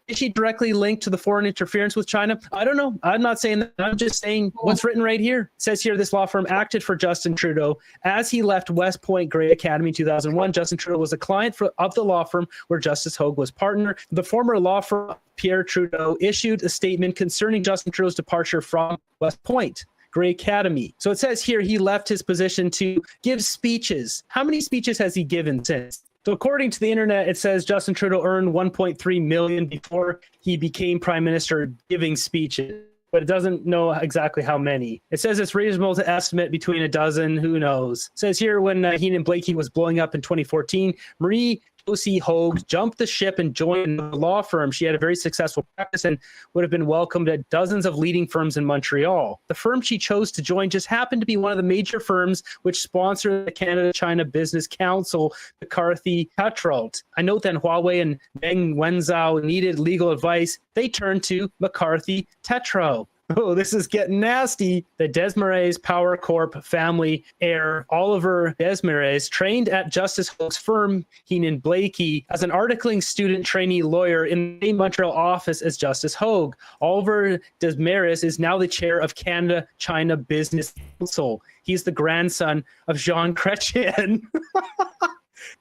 Is she directly linked to the foreign interference with China? I don't know. I'm not saying that. I'm just saying what's written right here. It says here this law firm acted for Justin Trudeau as he left West Point Grey Academy in 2001. Justin Trudeau was a client of the law firm where Justice Hogue was partner. The former law firm, Pierre Trudeau, issued a statement concerning Justin Trudeau's departure from West Point Grey Academy. So it says here he left his position to give speeches. How many speeches has he given since? So according to the internet, it says Justin Trudeau earned $1.3 million before he became prime minister giving speeches, but it doesn't know exactly how many. It says it's reasonable to estimate between a dozen. Who knows? It says here when Heenan Blakey was blowing up in 2014, Marie Josie Hogue jumped the ship and joined the law firm. She had a very successful practice and would have been welcomed at dozens of leading firms in Montreal. The firm she chose to join just happened to be one of the major firms which sponsor the Canada-China Business Council, McCarthy Tetrault. I note that Huawei and Meng Wanzhou needed legal advice. They turned to McCarthy Tetrault. Oh, this is getting nasty. The Desmarais Power Corp family heir, Oliver Desmarais, trained at Justice Hogue's firm, Heenan Blakey, as an articling student trainee lawyer in the Montreal office as Justice Hogue. Oliver Desmarais is now the chair of Canada-China Business Council. He's the grandson of Jean Chrétien.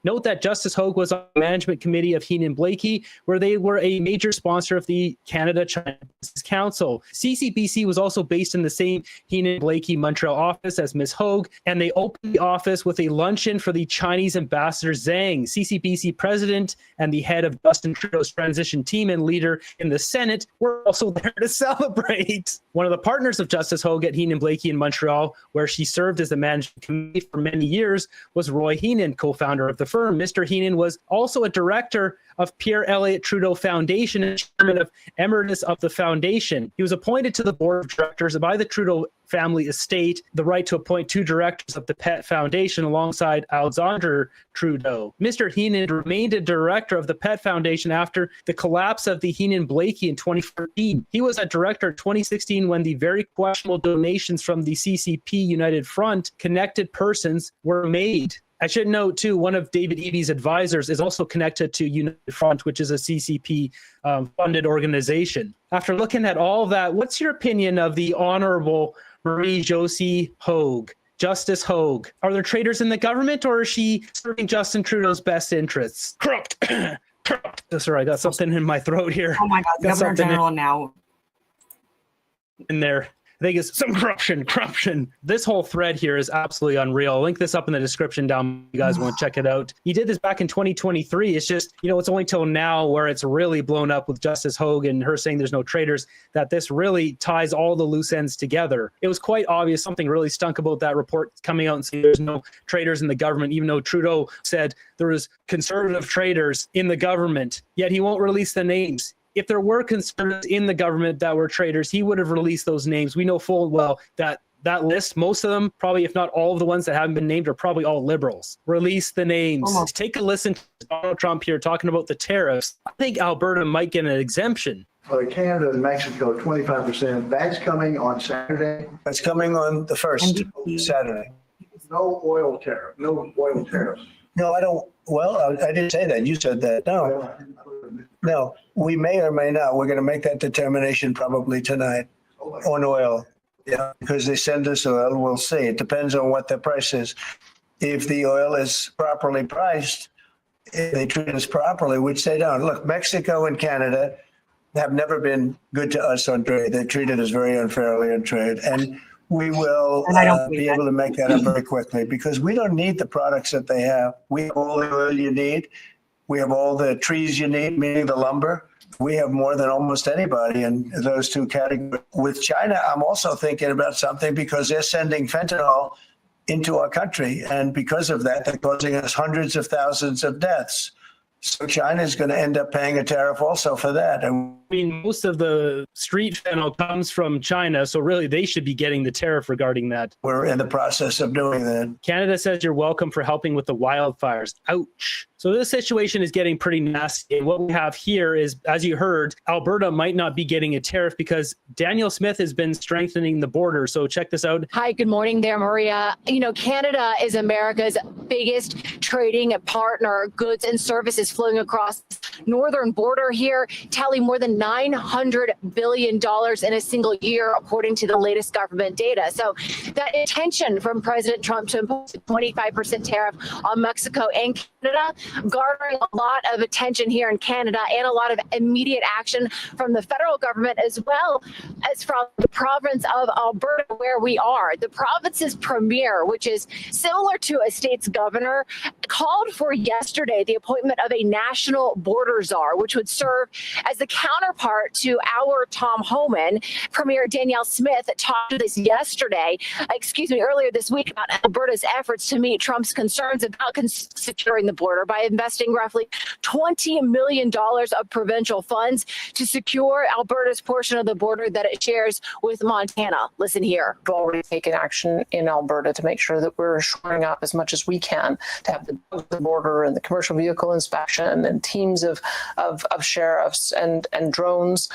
Note that Justice Hogue was on the management committee of Heenan Blakey, where they were a major sponsor of the Canada-China Business Council. CCBC was also based in the same Heenan Blakey Montreal office as Ms. Hogue, and they opened the office with a luncheon for the Chinese ambassador Zhang. CCBC president and the head of Justin Trudeau's transition team and leader in the Senate were also there to celebrate. One of the partners of Justice Hogue at Heenan Blakey in Montreal, where she served as the management committee for many years, was Roy Heenan, co-founder of the firm. Mr. Heenan was also a director of Pierre Elliott Trudeau Foundation and chairman of emeritus of the foundation. He was appointed to the board of directors by the Trudeau family estate, the right to appoint 2 directors of the Pet Foundation alongside Alexandre Trudeau. Mr. Heenan remained a director of the Pet Foundation after the collapse of the Heenan Blakey in 2014. He was a director in 2016 when the very questionable donations from the CCP United Front connected persons were made. I should note, too, one of David Eby's advisors is also connected to United Front, which is a CCP-funded organization. After looking at all that, what's your opinion of the Honorable Marie Josie Hogue, Justice Hogue? Are there traitors in the government, or is she serving Justin Trudeau's best interests? Corrupt. Corrupt. Sorry, I got something in my throat here. Oh, my God. Governor General now. In there. I think it's some corruption. This whole thread here is absolutely unreal. I'll link this up in the description down. If you guys want to check it out. He did this back in 2023. It's just, it's only till now where it's really blown up with Justice Hogue and her saying there's no traitors that this really ties all the loose ends together. It was quite obvious something really stunk about that report coming out and saying there's no traitors in the government, even though Trudeau said there was conservative traitors in the government, yet he won't release the names. If there were conservatives in the government that were traitors, he would have released those names. We know full well that list, most of them, probably if not all of the ones that haven't been named, are probably all liberals. Release the names. Almost. Take a listen to Donald Trump here talking about the tariffs. I think Alberta might get an exemption. Canada and Mexico, 25%. That's coming on Saturday. That's coming on the first Saturday. No oil tariff. No oil tariffs. No, I don't. Well, I didn't say that. You said that. No, we may or may not. We're going to make that determination probably tonight on oil. Yeah, because they send us oil. We'll see. It depends on what the price is. If the oil is properly priced, if they treat us properly, which they don't. Look, Mexico and Canada have never been good to us on trade. They treated us very unfairly on trade. And we will be able to make that up very quickly because we don't need the products that they have. We have all the oil you need. We have all the trees you need, meaning the lumber. We have more than almost anybody in those two categories. With China, I'm also thinking about something because they're sending fentanyl into our country. And because of that, they're causing us hundreds of thousands of deaths. So China is going to end up paying a tariff also for that. And I mean, most of the street fentanyl comes from China, so really they should be getting the tariff regarding that. We're in the process of doing that. Canada says you're welcome for helping with the wildfires. Ouch. So this situation is getting pretty nasty. And what we have here is, as you heard, Alberta might not be getting a tariff because Daniel Smith has been strengthening the border. So check this out. Hi, good morning there, Maria. Canada is America's biggest trading partner. Goods and services flowing across the northern border here, tally more than $900 billion in a single year, according to the latest government data. So that intention from President Trump to impose a 25% tariff on Mexico and Canada, garnering a lot of attention here in Canada and a lot of immediate action from the federal government as well as from the province of Alberta, where we are. The province's premier, which is similar to a state's governor, called for yesterday the appointment of a national border czar, which would serve as the counterpart to our Tom Homan. Premier Danielle Smith talked to this earlier this week about Alberta's efforts to meet Trump's concerns about securing the border by investing roughly $20 million of provincial funds to secure Alberta's portion of the border that it shares with Montana. Listen here. We've already taken action in Alberta to make sure that we're shoring up as much as we can to have the border and the commercial vehicle inspection and teams of sheriffs and drones.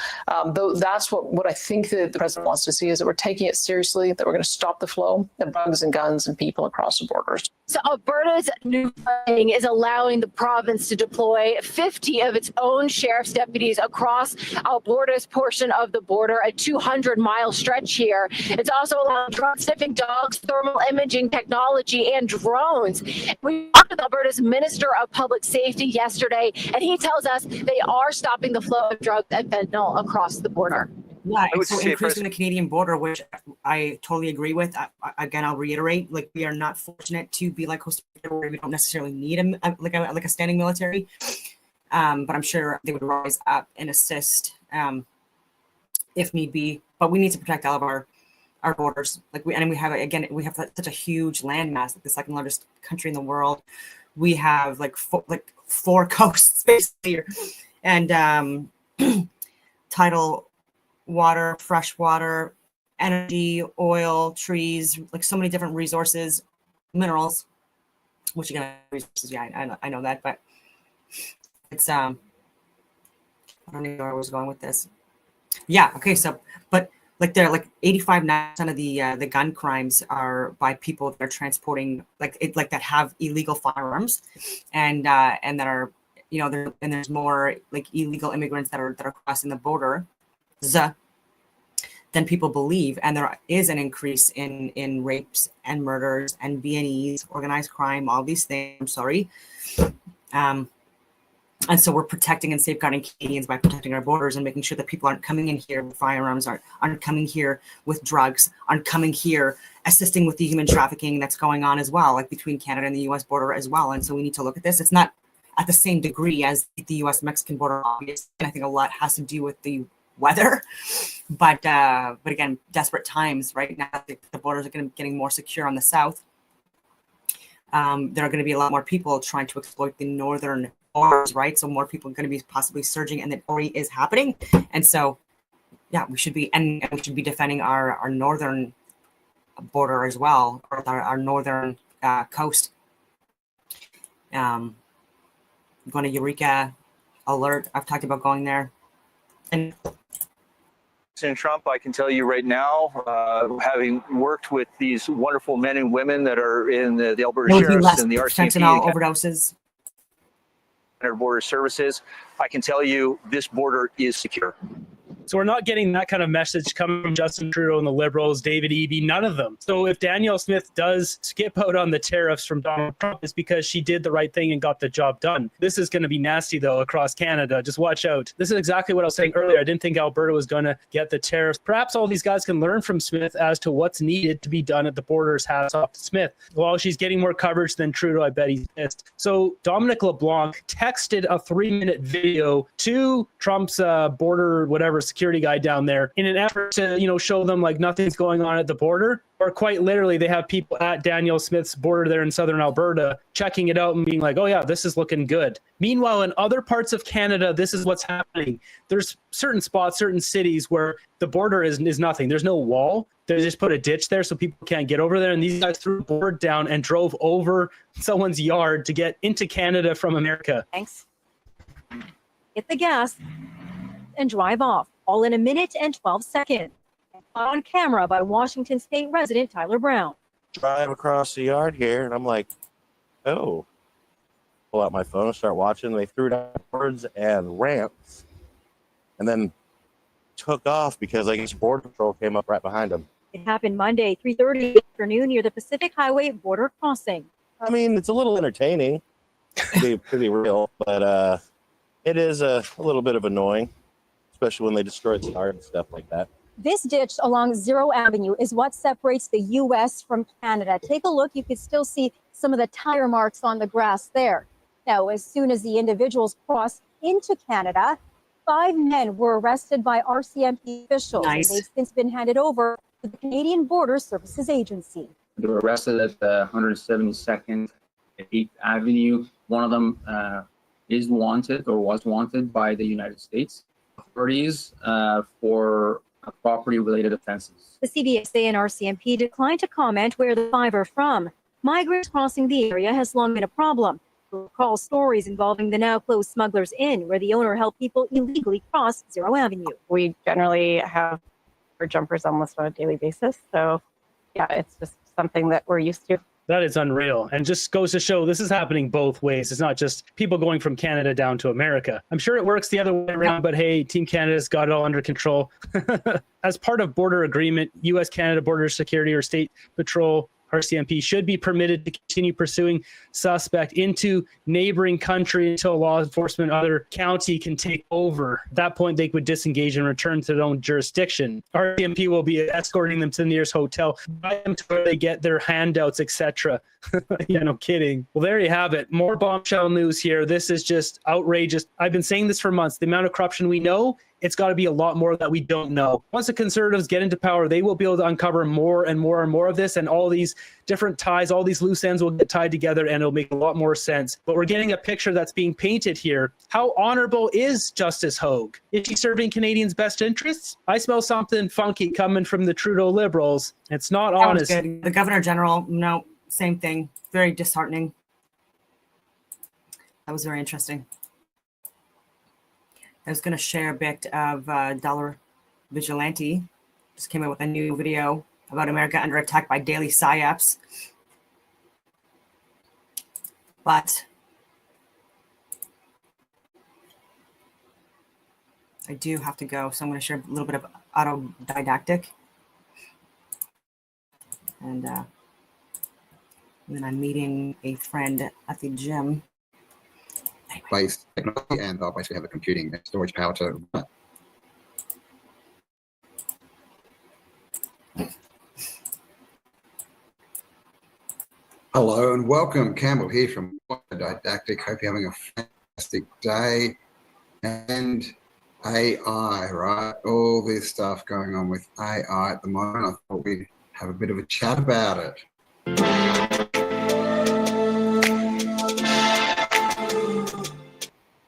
Though that's what I think that the president wants to see is that we're taking it seriously, that we're going to stop the flow of drugs and guns and people across the borders. So Alberta's new funding is allowing the province to deploy 50 of its own sheriff's deputies across Alberta's portion of the border, a 200-mile stretch here. It's also allowing drug sniffing dogs, thermal imaging technology, and drones. We talked with Alberta's Minister of Public Safety yesterday, and he tells us they are stopping the flow of drugs and fentanyl across the border. Yeah, and so increasing the Canadian border, which I totally agree with. Again, I'll reiterate, we are not fortunate to be like Costa Rica, where we don't necessarily need a standing military. But I'm sure they would rise up and assist if need be. But we need to protect all of our borders. We have such a huge landmass, the second largest country in the world. We have four coasts basically, and tidal water, fresh water, energy, oil, trees, so many different resources, minerals, which again, resources, yeah, I know that, but it's, I don't know where I was going with this. Yeah, okay, so, but they're 85% of the gun crimes are by people that are transporting, that have illegal firearms, and that are, and there's more illegal immigrants that are crossing the border than people believe, and there is an increase in rapes and murders and B&Es, organized crime, all these things. I'm sorry, And so we're protecting and safeguarding Canadians by protecting our borders and making sure that people aren't coming in here with firearms, aren't coming here with drugs, aren't coming here assisting with the human trafficking that's going on as well, like between Canada and the US border as well. And so we need to look at this. It's not at the same degree as the US-Mexican border, obviously. And I think a lot has to do with the weather. But again, desperate times right now. The borders are getting more secure on the south. There are going to be a lot more people trying to exploit the northern borders, right? So more people are going to be possibly surging, and that already is happening. And so, yeah, we should be defending our northern border as well, or our northern coast. Going to Eureka Alert. I've talked about going there. And President Trump, I can tell you right now, having worked with these wonderful men and women that are in the Alberta Sheriffs and the RCMP fentanyl overdoses. Border Services, I can tell you this border is secure. So we're not getting that kind of message coming from Justin Trudeau and the Liberals, David Eby, none of them. So if Danielle Smith does skip out on the tariffs from Donald Trump, it's because she did the right thing and got the job done. This is going to be nasty, though, across Canada. Just watch out. This is exactly what I was saying earlier. I didn't think Alberta was going to get the tariffs. Perhaps all these guys can learn from Smith as to what's needed to be done at the borders. Hats off to Smith. While she's getting more coverage than Trudeau, I bet he's pissed. So Dominic LeBlanc texted a 3-minute video to Trump's border, whatever, security guy down there in an effort to, show them like nothing's going on at the border. Or quite literally, they have people at Danielle Smith's border there in southern Alberta checking it out and being like, oh yeah, this is looking good. Meanwhile, in other parts of Canada, this is what's happening. There's certain spots, certain cities where the border is nothing. There's no wall. They just put a ditch there so people can't get over there. And these guys threw a board down and drove over someone's yard to get into Canada from America. Thanks. Hit the gas and drive off, all in 1 minute and 12 seconds. Caught on camera by Washington State resident Tyler Brown. Drive across the yard here, and I'm like, oh. Pull out my phone and start watching. They threw down boards and ramps, and then took off because I guess Border Patrol came up right behind them. It happened Monday, 3:30 afternoon near the Pacific Highway border crossing. I mean, it's a little entertaining, to be real, but it is a little bit of annoying, especially when they destroy the yard and stuff like that. This ditch along Zero Avenue is what separates the U.S. from Canada. Take a look. You can still see some of the tire marks on the grass there. Now, as soon as the individuals crossed into Canada, 5 men were arrested by RCMP officials. Nice. They've since been handed over to the Canadian Border Services Agency. They were arrested at 172nd and 8th Avenue. One of them is wanted or was wanted by the United States authorities for property-related offenses. The CBSA and RCMP declined to comment where the 5 are from. Migrants crossing the area has long been a problem. We'll recall stories involving the now closed Smugglers Inn, where the owner helped people illegally cross Zero Avenue. We generally have our jumpers almost on a daily basis. So, yeah, it's just something that we're used to. That is unreal, and just goes to show this is happening both ways. It's not just people going from Canada down to America. I'm sure it works the other way around, but hey, Team Canada's got it all under control. As part of border agreement, U.S.-Canada Border Security or State Patrol, RCMP, should be permitted to continue pursuing suspect into neighboring country until law enforcement other county can take over. At that point, they would disengage and return to their own jurisdiction. RCMP will be escorting them to the nearest hotel, buy them to where they get their handouts, etc. Yeah, no kidding. Well, there you have it. More bombshell news here. This is just outrageous. I've been saying this for months. The amount of corruption we know, it's got to be a lot more that we don't know. Once the Conservatives get into power, they will be able to uncover more and more and more of this, and all these different ties, all these loose ends will get tied together, and it'll make a lot more sense. But we're getting a picture that's being painted here. How honorable is Justice Hogue? Is she serving Canadians' best interests? I smell something funky coming from the Trudeau Liberals. It's not honest. The Governor General, no, same thing. Very disheartening. That was very interesting. I was going to share a bit of Dollar Vigilante. Just came out with a new video about America under attack by daily psyops. But I do have to go, so I'm going to share a little bit of autodidactic. And then I'm meeting a friend at the gym. Anyway. AI-based technology, and they'll basically have the computing and storage power to run it. Hello and welcome. Campbell here from Didactic. Hope you're having a fantastic day. And AI, right? All this stuff going on with AI at the moment. I thought we'd have a bit of a chat about it.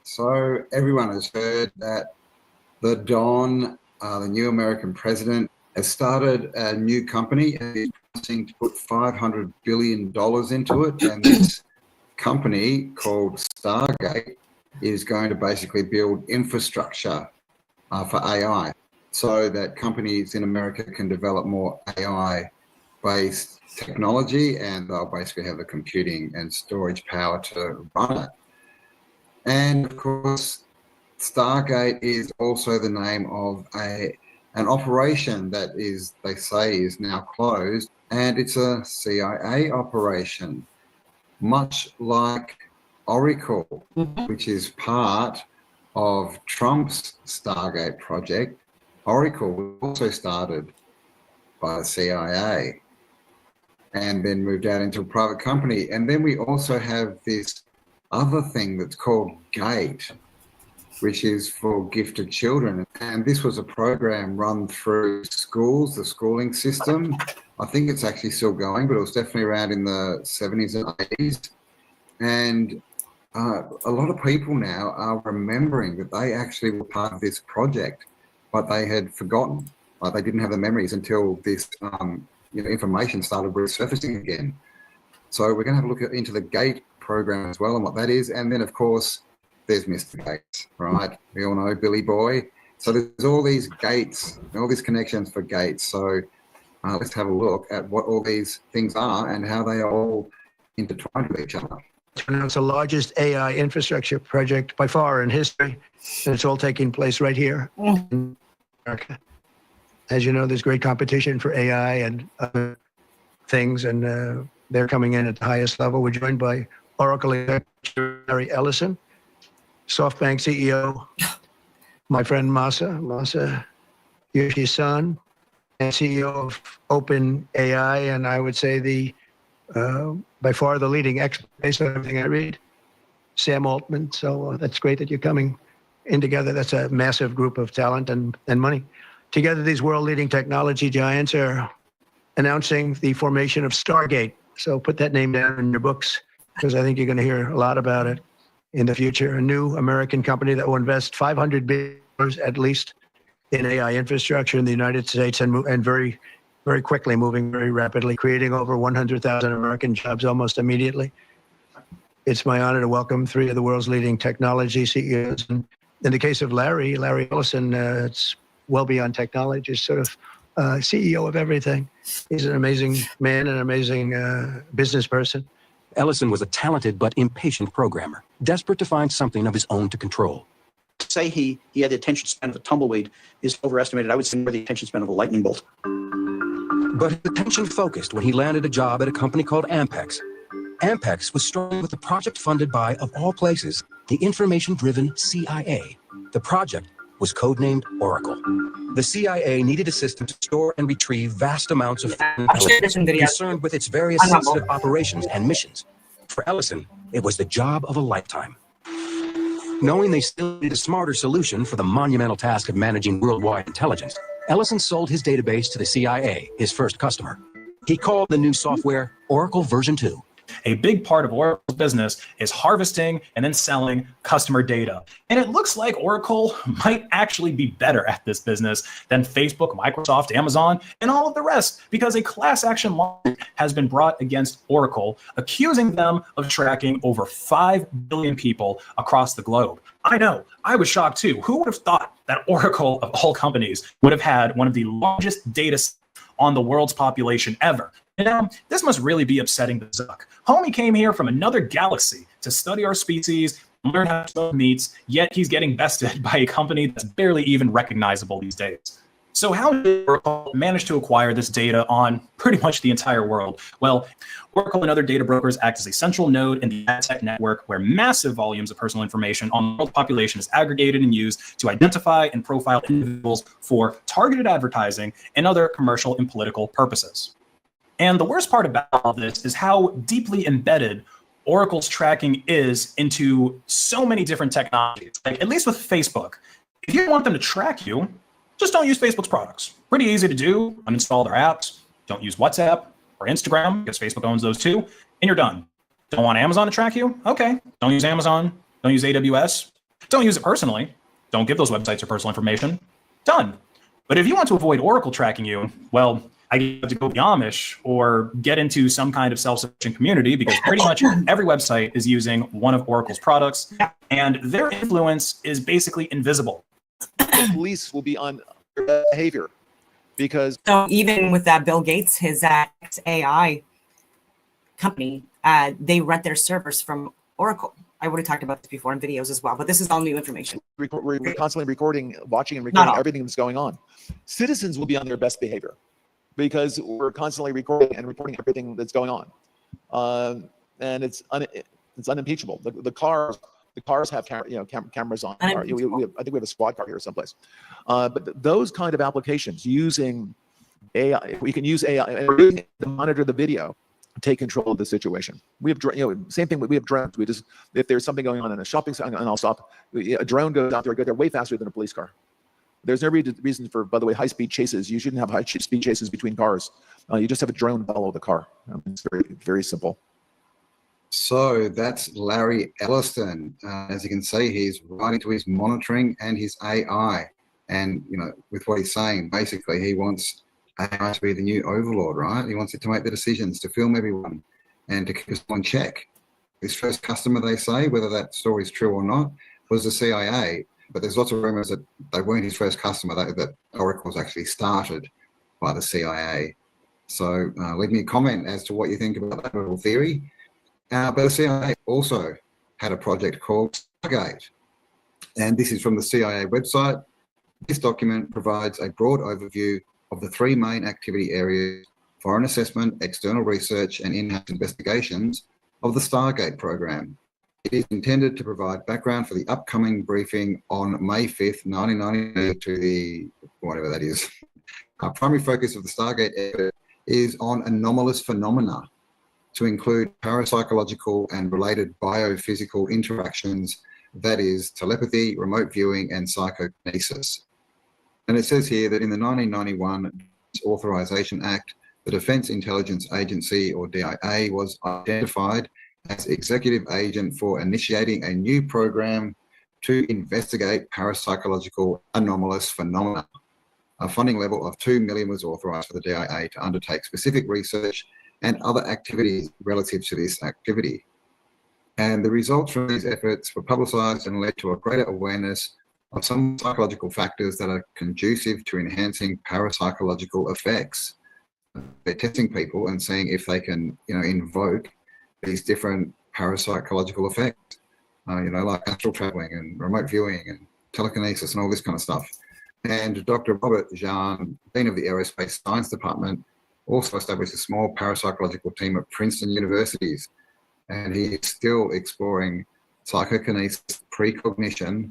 So everyone has heard that the Don, the new American president, has started a new company and is promising to put $500 billion into it. And this company called Stargate is going to basically build infrastructure for AI so that companies in America can develop more AI-based technology, and they'll basically have the computing and storage power to run it. And of course, Stargate is also the name of an operation that is, they say, is now closed, and it's a CIA operation, much like Oracle, which is part of Trump's Stargate project. Oracle was also started by the CIA and then moved out into a private company. And then we also have this other thing that's called GATE, which is for gifted children. And this was a program run through schools, the schooling system. I think it's actually still going, but it was definitely around in the 70s and 80s. And a lot of people now are remembering that they actually were part of this project, but they had forgotten. Like, they didn't have the memories until this information started resurfacing again. So we're going to have a look into the GATE program as well and what that is. And then, of course, there's Mr. Gates, right? We all know Billy Boy. So there's all these gates, all these connections for gates. So let's have a look at what all these things are and how they are all intertwined with each other. It's the largest AI infrastructure project by far in history, and it's all taking place right here in America. As you know, there's great competition for AI and other things, and they're coming in at the highest level. We're joined by Oracle executive Larry Ellison, SoftBank CEO, my friend Masa Yoshi-san, and CEO of OpenAI, and I would say by far the leading expert based on everything I read, Sam Altman. So that's great that you're coming in together. That's a massive group of talent and money. Together, these world-leading technology giants are announcing the formation of Stargate. So put that name down in your books, because I think you're going to hear a lot about it in the future. A new American company that will invest $500 billion at least in AI infrastructure in the United States, and very, very quickly, moving very rapidly, creating over 100,000 American jobs almost immediately. It's my honor to welcome three of the world's leading technology CEOs. And in the case of Larry Ellison, it's well beyond technology, it's sort of CEO of everything. He's an amazing man, an amazing business person. Ellison was a talented but impatient programmer, desperate to find something of his own to control. To say he had the attention span of a tumbleweed is overestimated. I would say more the attention span of a lightning bolt. But his attention focused when he landed a job at a company called Ampex. Ampex was struggling with a project funded by, of all places, the information-driven CIA. The project was codenamed Oracle. The CIA needed a system to store and retrieve vast amounts of intelligence concerned with its various sensitive operations and missions. For Ellison, it was the job of a lifetime. Knowing they still needed a smarter solution for the monumental task of managing worldwide intelligence, Ellison sold his database to the CIA, his first customer. He called the new software Oracle version 2. A big part of Oracle's business is harvesting and then selling customer data. And it looks like Oracle might actually be better at this business than Facebook, Microsoft, Amazon, and all of the rest, because a class action lawsuit has been brought against Oracle, accusing them of tracking over 5 billion people across the globe. I know, I was shocked too. Who would have thought that Oracle, of all companies, would have had one of the largest data sets on the world's population ever? You know, this must really be upsetting to Zuck. Homie came here from another galaxy to study our species, learn how to smoke meats, yet he's getting bested by a company that's barely even recognizable these days. So how did Oracle manage to acquire this data on pretty much the entire world? Well, Oracle and other data brokers act as a central node in the ad tech network where massive volumes of personal information on the world population is aggregated and used to identify and profile individuals for targeted advertising and other commercial and political purposes. And the worst part about all this is how deeply embedded Oracle's tracking is into so many different technologies. Like, at least with Facebook, if you want them to track you, just don't use Facebook's products. Pretty easy to do. Uninstall their apps. Don't use WhatsApp or Instagram because Facebook owns those too, and you're done. Don't want Amazon to track you? Okay. Don't use Amazon. Don't use AWS. Don't use it personally. Don't give those websites your personal information. Done. But if you want to avoid Oracle tracking you, well, I have to go to the Amish or get into some kind of self-sufficient community because pretty much every website is using one of Oracle's products, and their influence is basically invisible. The police will be on their behavior because even with that Bill Gates, his AI company, they rent their servers from Oracle. I would have talked about this before in videos as well, but this is all new information. we're constantly recording, watching and recording everything that's going on. Citizens will be on their best behavior because we're constantly recording and reporting everything that's going on, and it's unimpeachable. The cars have cameras on. I think we have a squad car here someplace. But those kind of applications using AI, we can use AI and to monitor the video, take control of the situation. We have, same thing. We have drones. We just, if there's something going on in a shopping center, and I'll stop. A drone goes out there, go there way faster than a police car. There's no reason for, by the way, high-speed chases. You shouldn't have high-speed chases between cars. You just have a drone follow the car. It's very, very simple. So that's Larry Elliston. As you can see, he's right into his monitoring and his AI. And, with what he's saying, basically, he wants AI to be the new overlord, right? He wants it to make the decisions, to film everyone, and to keep us on check. His first customer, they say, whether that story is true or not, was the CIA. But there's lots of rumors that they weren't his first customer, that Oracle was actually started by the CIA. So leave me a comment as to what you think about that little theory. But the CIA also had a project called Stargate. And this is from the CIA website. This document provides a broad overview of the three main activity areas: foreign assessment, external research, and in-house investigations of the Stargate program. It is intended to provide background for the upcoming briefing on May 5th, 1992 to the, whatever that is. Our primary focus of the Stargate effort is on anomalous phenomena, to include parapsychological and related biophysical interactions, that is, telepathy, remote viewing, and psychokinesis. And it says here that in the 1991 Authorization Act, the Defense Intelligence Agency, or DIA, was identified as executive agent for initiating a new program to investigate parapsychological anomalous phenomena. A funding level of $2 million was authorized for the DIA to undertake specific research and other activities relative to this activity. And the results from these efforts were publicized and led to a greater awareness of some psychological factors that are conducive to enhancing parapsychological effects. They're testing people and seeing if they can, invoke these different parapsychological effects, like astral traveling and remote viewing and telekinesis and all this kind of stuff. And Dr. Robert Jean, Dean of the Aerospace Science Department, also established a small parapsychological team at Princeton universities. And he is still exploring psychokinesis, precognition,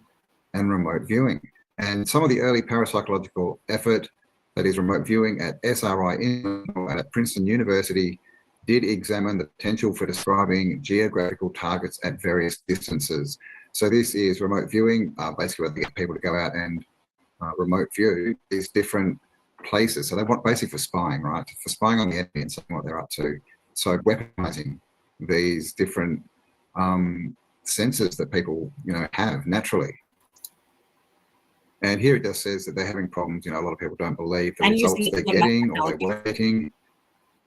and remote viewing. And some of the early parapsychological effort, that is remote viewing at SRI and at Princeton University, did examine the potential for describing geographical targets at various distances. So this is remote viewing, basically where they get people to go out and remote view these different places. So they want basically for spying, right? For spying on the enemy and seeing what they're up to. So weaponizing these different senses that people, have naturally. And here it just says that they're having problems. A lot of people don't believe the results they're getting or they're waiting.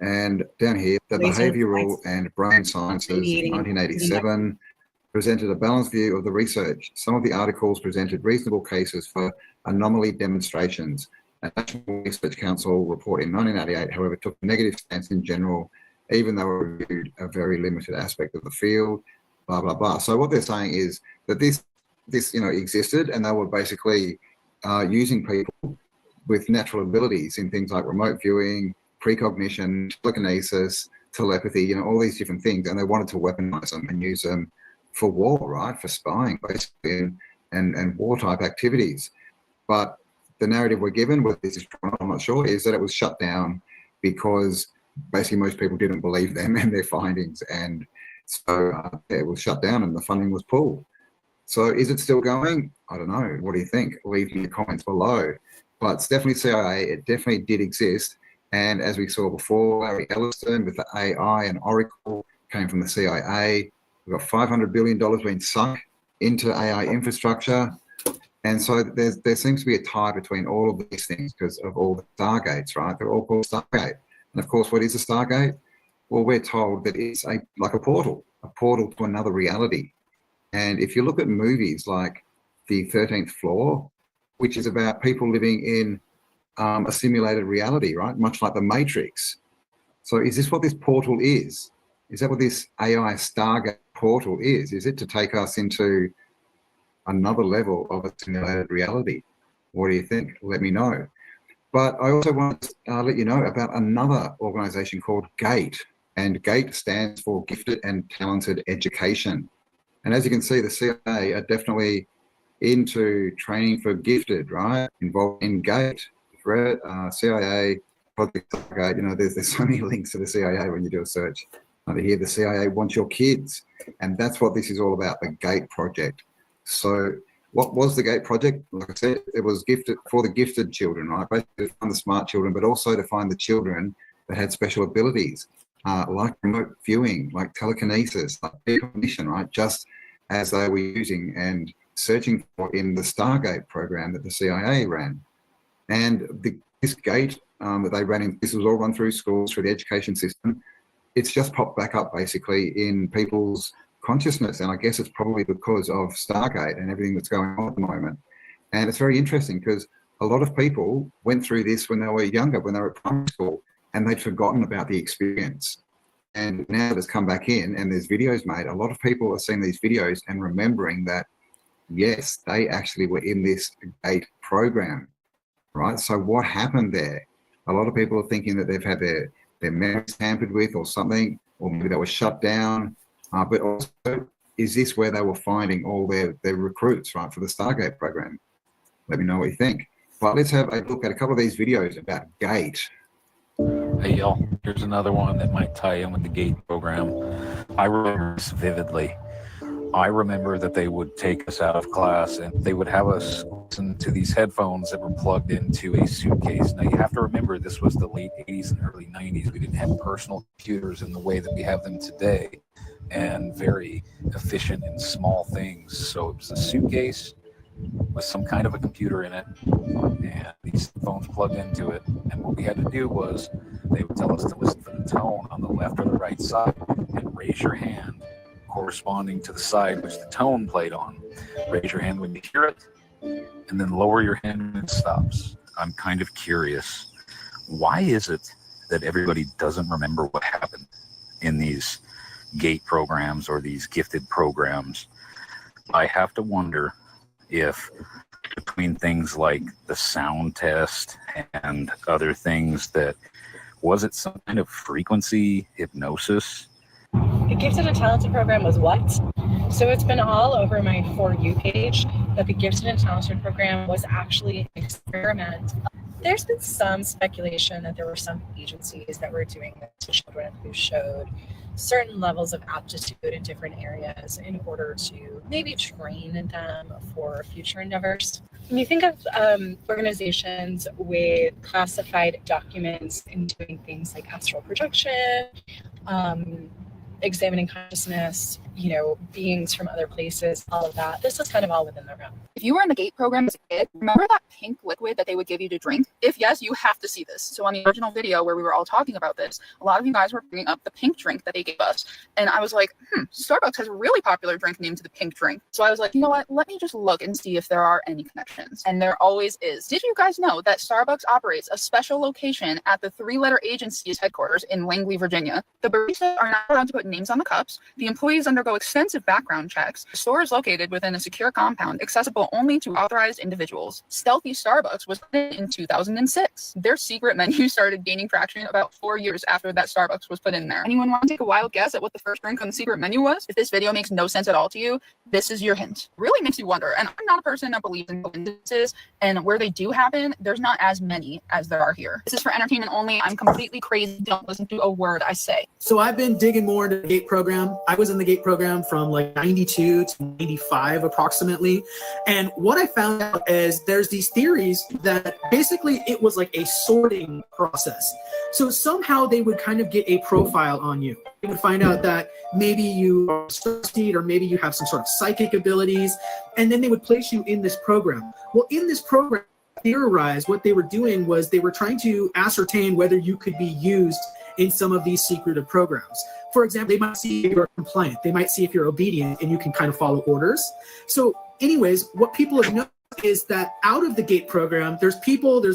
And down here, the Behavioral and Brain Sciences, 1987, presented a balanced view of the research. Some of the articles presented reasonable cases for anomaly demonstrations. A National Research Council report in 1988, however, took a negative stance in general, even though it reviewed a very limited aspect of the field, blah, blah, blah. So what they're saying is that this existed, and they were basically using people with natural abilities in things like remote viewing, precognition, telekinesis, telepathy, all these different things. And they wanted to weaponize them and use them for war, right? For spying, basically, and war type activities. But the narrative we're given, whether this is true, I'm not sure, is that it was shut down because basically most people didn't believe them and their findings. And so it was shut down and the funding was pulled. So is it still going? I don't know. What do you think? Leave me your comments below. But it's definitely CIA. It definitely did exist. And as we saw before, Larry Ellison with the AI and Oracle came from the CIA. We've got $500 billion being sunk into AI infrastructure. And so there seems to be a tie between all of these things because of all the Stargates, right? They're all called Stargate. And of course, what is a Stargate? Well, we're told that it's like a portal to another reality. And if you look at movies like The 13th Floor, which is about people living in a simulated reality, right? Much like The Matrix. So is this what this portal is? Is that what this AI Stargate portal is? Is it to take us into another level of a simulated reality? What do you think? Let me know. But I also want to let you know about another organization called GATE. And GATE stands for Gifted and Talented Education. And as you can see, the CIA are definitely into training for gifted, right? Involved in GATE, CIA, Project Stargate. There's so many links to the CIA when you do a search. Here, the CIA wants your kids. And that's what this is all about, the GATE project. So what was the GATE project? Like I said, it was gifted for the gifted children, right? Basically to find the smart children, but also to find the children that had special abilities, like remote viewing, like telekinesis, like precognition, right? Just as they were using and searching for in the Stargate program that the CIA ran. And this GATE that they ran in, this was all run through schools, through the education system. It's just popped back up basically in people's consciousness. And I guess it's probably because of Stargate and everything that's going on at the moment. And it's very interesting because a lot of people went through this when they were younger, when they were at primary school, and they'd forgotten about the experience. And now that it's come back in and there's videos made, a lot of people are seeing these videos and remembering that, yes, they actually were in this GATE program, right? So what happened there? A lot of people are thinking that they've had their memories tampered with or something, or maybe they were shut down. But also, is this where they were finding all their recruits, right, for the Stargate program? Let me know what you think. But let's have a look at a couple of these videos about GATE. Hey, y'all, here's another one that might tie in with the GATE program. I remember this vividly. I remember that they would take us out of class and they would have us listen to these headphones that were plugged into a suitcase. Now, you have to remember this was the late 80s and early 90s. We didn't have personal computers in the way that we have them today, and very efficient in small things. So it was a suitcase with some kind of a computer in it, and these phones plugged into it. And what we had to do was they would tell us to listen for the tone on the left or the right side and raise your hand corresponding to the side which the tone played on. Raise your hand when you hear it, and then lower your hand when it stops. I'm kind of curious, why is it that everybody doesn't remember what happened in these GATE programs or these gifted programs? I have to wonder if between things like the sound test and other things, that was it some kind of frequency hypnosis? The Gifted and Talented program was what? So it's been all over my For You page that the Gifted and Talented program was actually an experiment. There's been some speculation that there were some agencies that were doing this to children who showed certain levels of aptitude in different areas in order to maybe train them for future endeavors. When you think of organizations with classified documents and doing things like astral projection, examining consciousness, beings from other places, all of that. This is kind of all within the realm. If you were in the GATE program as a kid, remember that pink liquid that they would give you to drink? If yes, you have to see this. So on the original video where we were all talking about this, a lot of you guys were bringing up the pink drink that they gave us. And I was like, Starbucks has a really popular drink named the pink drink. So I was like, you know what? Let me just look and see if there are any connections. And there always is. Did you guys know that Starbucks operates a special location at the 3-letter agency's headquarters in Langley, Virginia? The baristas are not allowed to put names on the cups. The employees undergo undergo extensive background checks. The store is located within a secure compound, accessible only to authorized individuals. Stealthy Starbucks was put in 2006. Their secret menu started gaining traction about 4 years after that Starbucks was put in there. Anyone want to take a wild guess at what the first drink on the secret menu was? If this video makes no sense at all to you, this is your hint. It really makes you wonder. And I'm not a person that believes in coincidences, and where they do happen, there's not as many as there are here. This is for entertainment only. I'm completely crazy. Don't listen to a word I say. So I've been digging more into the GATE program. I was in the GATE program from like 92 to 95 approximately. And what I found out is there's these theories that basically it was like a sorting process. So somehow they would kind of get a profile on you. They would find out that maybe you are thirsty or maybe you have some sort of psychic abilities, and then they would place you in this program. Well, in this program, theorized what they were doing was they were trying to ascertain whether you could be used in some of these secretive programs. For example, they might see if you're compliant, they might see if you're obedient and you can kind of follow orders. So anyways, what people have noticed is that out of the GATE program, there's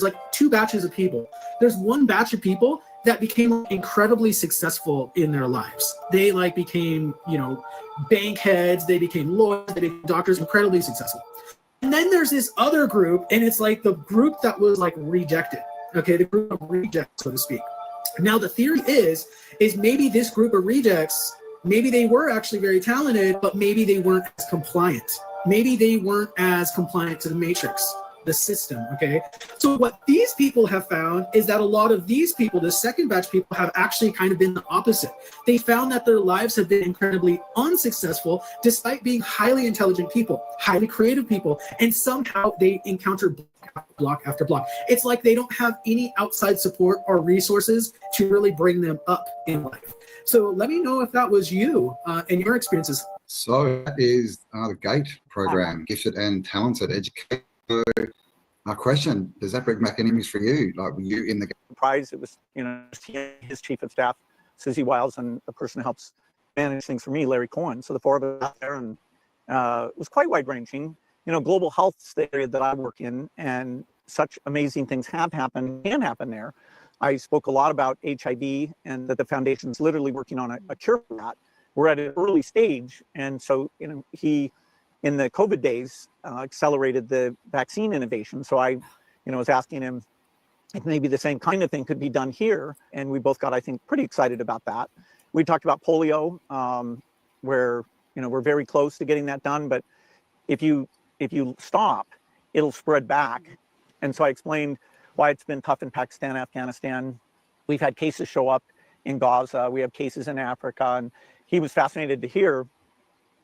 like two batches of people. There's one batch of people that became incredibly successful in their lives. They like became, bank heads, they became lawyers, they became doctors, incredibly successful. And then there's this other group, and it's like the group that was like rejected. Okay, the group of rejects, so to speak. Now the theory is maybe this group of rejects, maybe they were actually very talented, but maybe they weren't as compliant. Maybe they weren't as compliant to the matrix, the system, okay? So what these people have found is that a lot of these people, the second batch people, have actually kind of been the opposite. They found that their lives have been incredibly unsuccessful despite being highly intelligent people, highly creative people, and somehow they encounter block after block. It's like they don't have any outside support or resources to really bring them up in life. So let me know if that was you and your experiences. So that is the GATE program, Gifted and Talented Education. So our question, does that bring back enemies for you? Like, were you in the prize? It was, his chief of staff, Susie Wiles, and the person who helps manage things for me, Larry Cohen. So the four of us out there, and it was quite wide ranging. Global health is the area that I work in, and such amazing things have happened, can happen there. I spoke a lot about HIV and that the foundation's literally working on a cure for that. We're at an early stage, and so he, in the COVID days, accelerated the vaccine innovation. So I, was asking him if maybe the same kind of thing could be done here, and we both got, I think, pretty excited about that. We talked about polio, where we're very close to getting that done, but if you stop, it'll spread back. And so I explained why it's been tough in Pakistan, Afghanistan. We've had cases show up in Gaza. We have cases in Africa, and he was fascinated to hear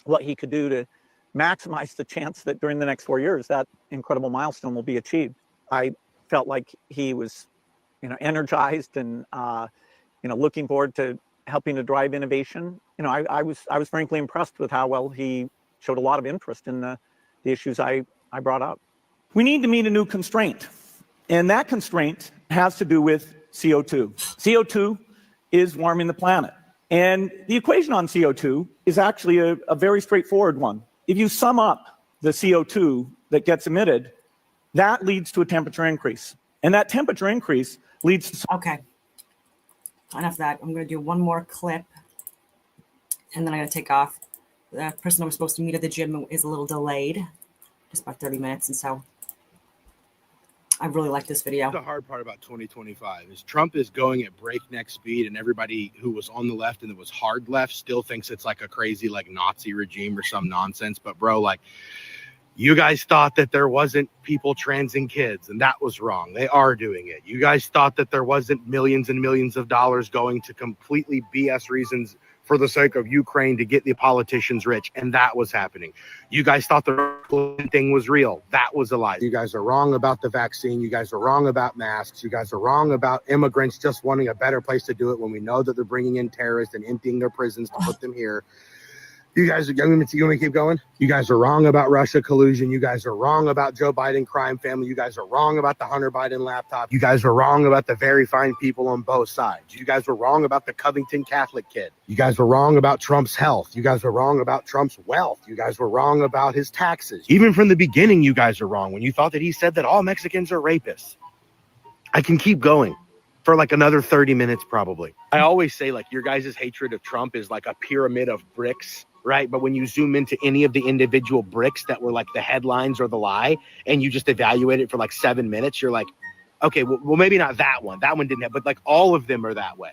what he could do to maximize the chance that during the next 4 years, that incredible milestone will be achieved. I felt like he was, energized and, looking forward to helping to drive innovation. I was frankly impressed with how well he showed a lot of interest in the issues I brought up. We need to meet a new constraint, and that constraint has to do with CO2. CO2 is warming the planet. And the equation on CO2 is actually a very straightforward one. If you sum up the CO2 that gets emitted, that leads to a temperature increase. And that temperature increase leads to... Okay. Enough of that. I'm going to do one more clip, and then I'm going to take off. The person that was supposed to meet at the gym is a little delayed, just about 30 minutes, and so I really like this video. The hard part about 2025 is Trump is going at breakneck speed, and everybody who was on the left and that was hard left still thinks it's like a crazy Nazi regime or some nonsense. But bro, you guys thought that there wasn't people transing kids, and that was wrong. They are doing it. You guys thought that there wasn't millions and millions of dollars going to completely BS reasons for the sake of Ukraine to get the politicians rich, and that was happening. You guys thought the thing was real. That was a lie. You guys are wrong about the vaccine. You guys are wrong about masks. You guys are wrong about immigrants just wanting a better place to do it when we know that they're bringing in terrorists and emptying their prisons to put them here. You guys, you want me to keep going? You guys are wrong about Russia collusion. You guys are wrong about Joe Biden crime family. You guys are wrong about the Hunter Biden laptop. You guys are wrong about the very fine people on both sides. You guys were wrong about the Covington Catholic kid. You guys were wrong about Trump's health. You guys were wrong about Trump's wealth. You guys were wrong about his taxes. Even from the beginning, you guys are wrong when you thought that he said that all Mexicans are rapists. I can keep going for another 30 minutes probably. I always say your guys' hatred of Trump is like a pyramid of bricks, right? But when you zoom into any of the individual bricks that were like the headlines or the lie, and you just evaluate it for like 7 minutes, you're like, okay, well maybe not that one. That one didn't have, but like all of them are that way.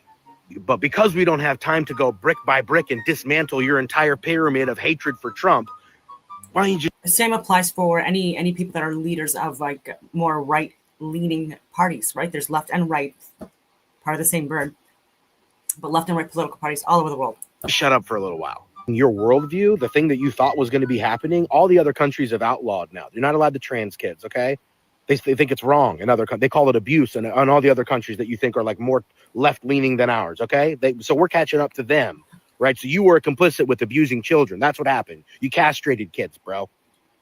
But because we don't have time to go brick by brick and dismantle your entire pyramid of hatred for Trump, why don't you just... The same applies for any people that are leaders of like more right-leaning parties, right? There's left and right, part of the same bird, but left and right political parties all over the world. Shut up for a little while. In your worldview, the thing that you thought was going to be happening, all the other countries have outlawed now. You're not allowed to trans kids, okay? They think it's wrong in other countries. They call it abuse and all the other countries that you think are like more left-leaning than ours, okay? So we're catching up to them, right? So you were complicit with abusing children. That's what happened. You castrated kids, bro.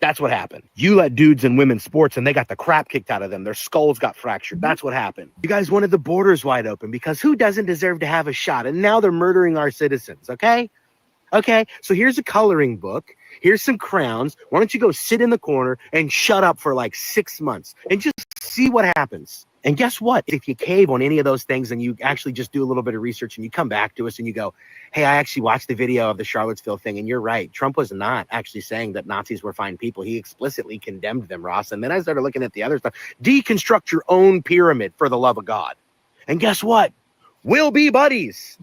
That's what happened. You let dudes and women sports and they got the crap kicked out of them. Their skulls got fractured. That's what happened. You guys wanted the borders wide open because who doesn't deserve to have a shot? And now they're murdering our citizens, okay? Okay, so here's a coloring book. Here's some crowns. Why don't you go sit in the corner and shut up for like 6 months and just see what happens? And guess what? If you cave on any of those things and you actually just do a little bit of research and you come back to us and you go, hey, I actually watched the video of the Charlottesville thing and you're right. Trump was not actually saying that Nazis were fine people. He explicitly condemned them, Ross. And then I started looking at the other stuff. Deconstruct your own pyramid for the love of God. And guess what? We'll be buddies.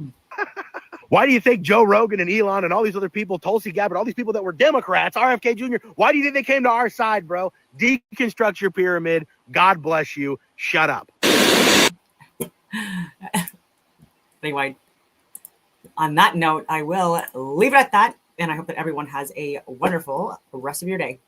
Why do you think Joe Rogan and Elon and all these other people, Tulsi Gabbard, all these people that were Democrats, RFK Jr., why do you think they came to our side, bro? Deconstruct your pyramid. God bless you. Shut up. Anyway, on that note, I will leave it at that. And I hope that everyone has a wonderful rest of your day.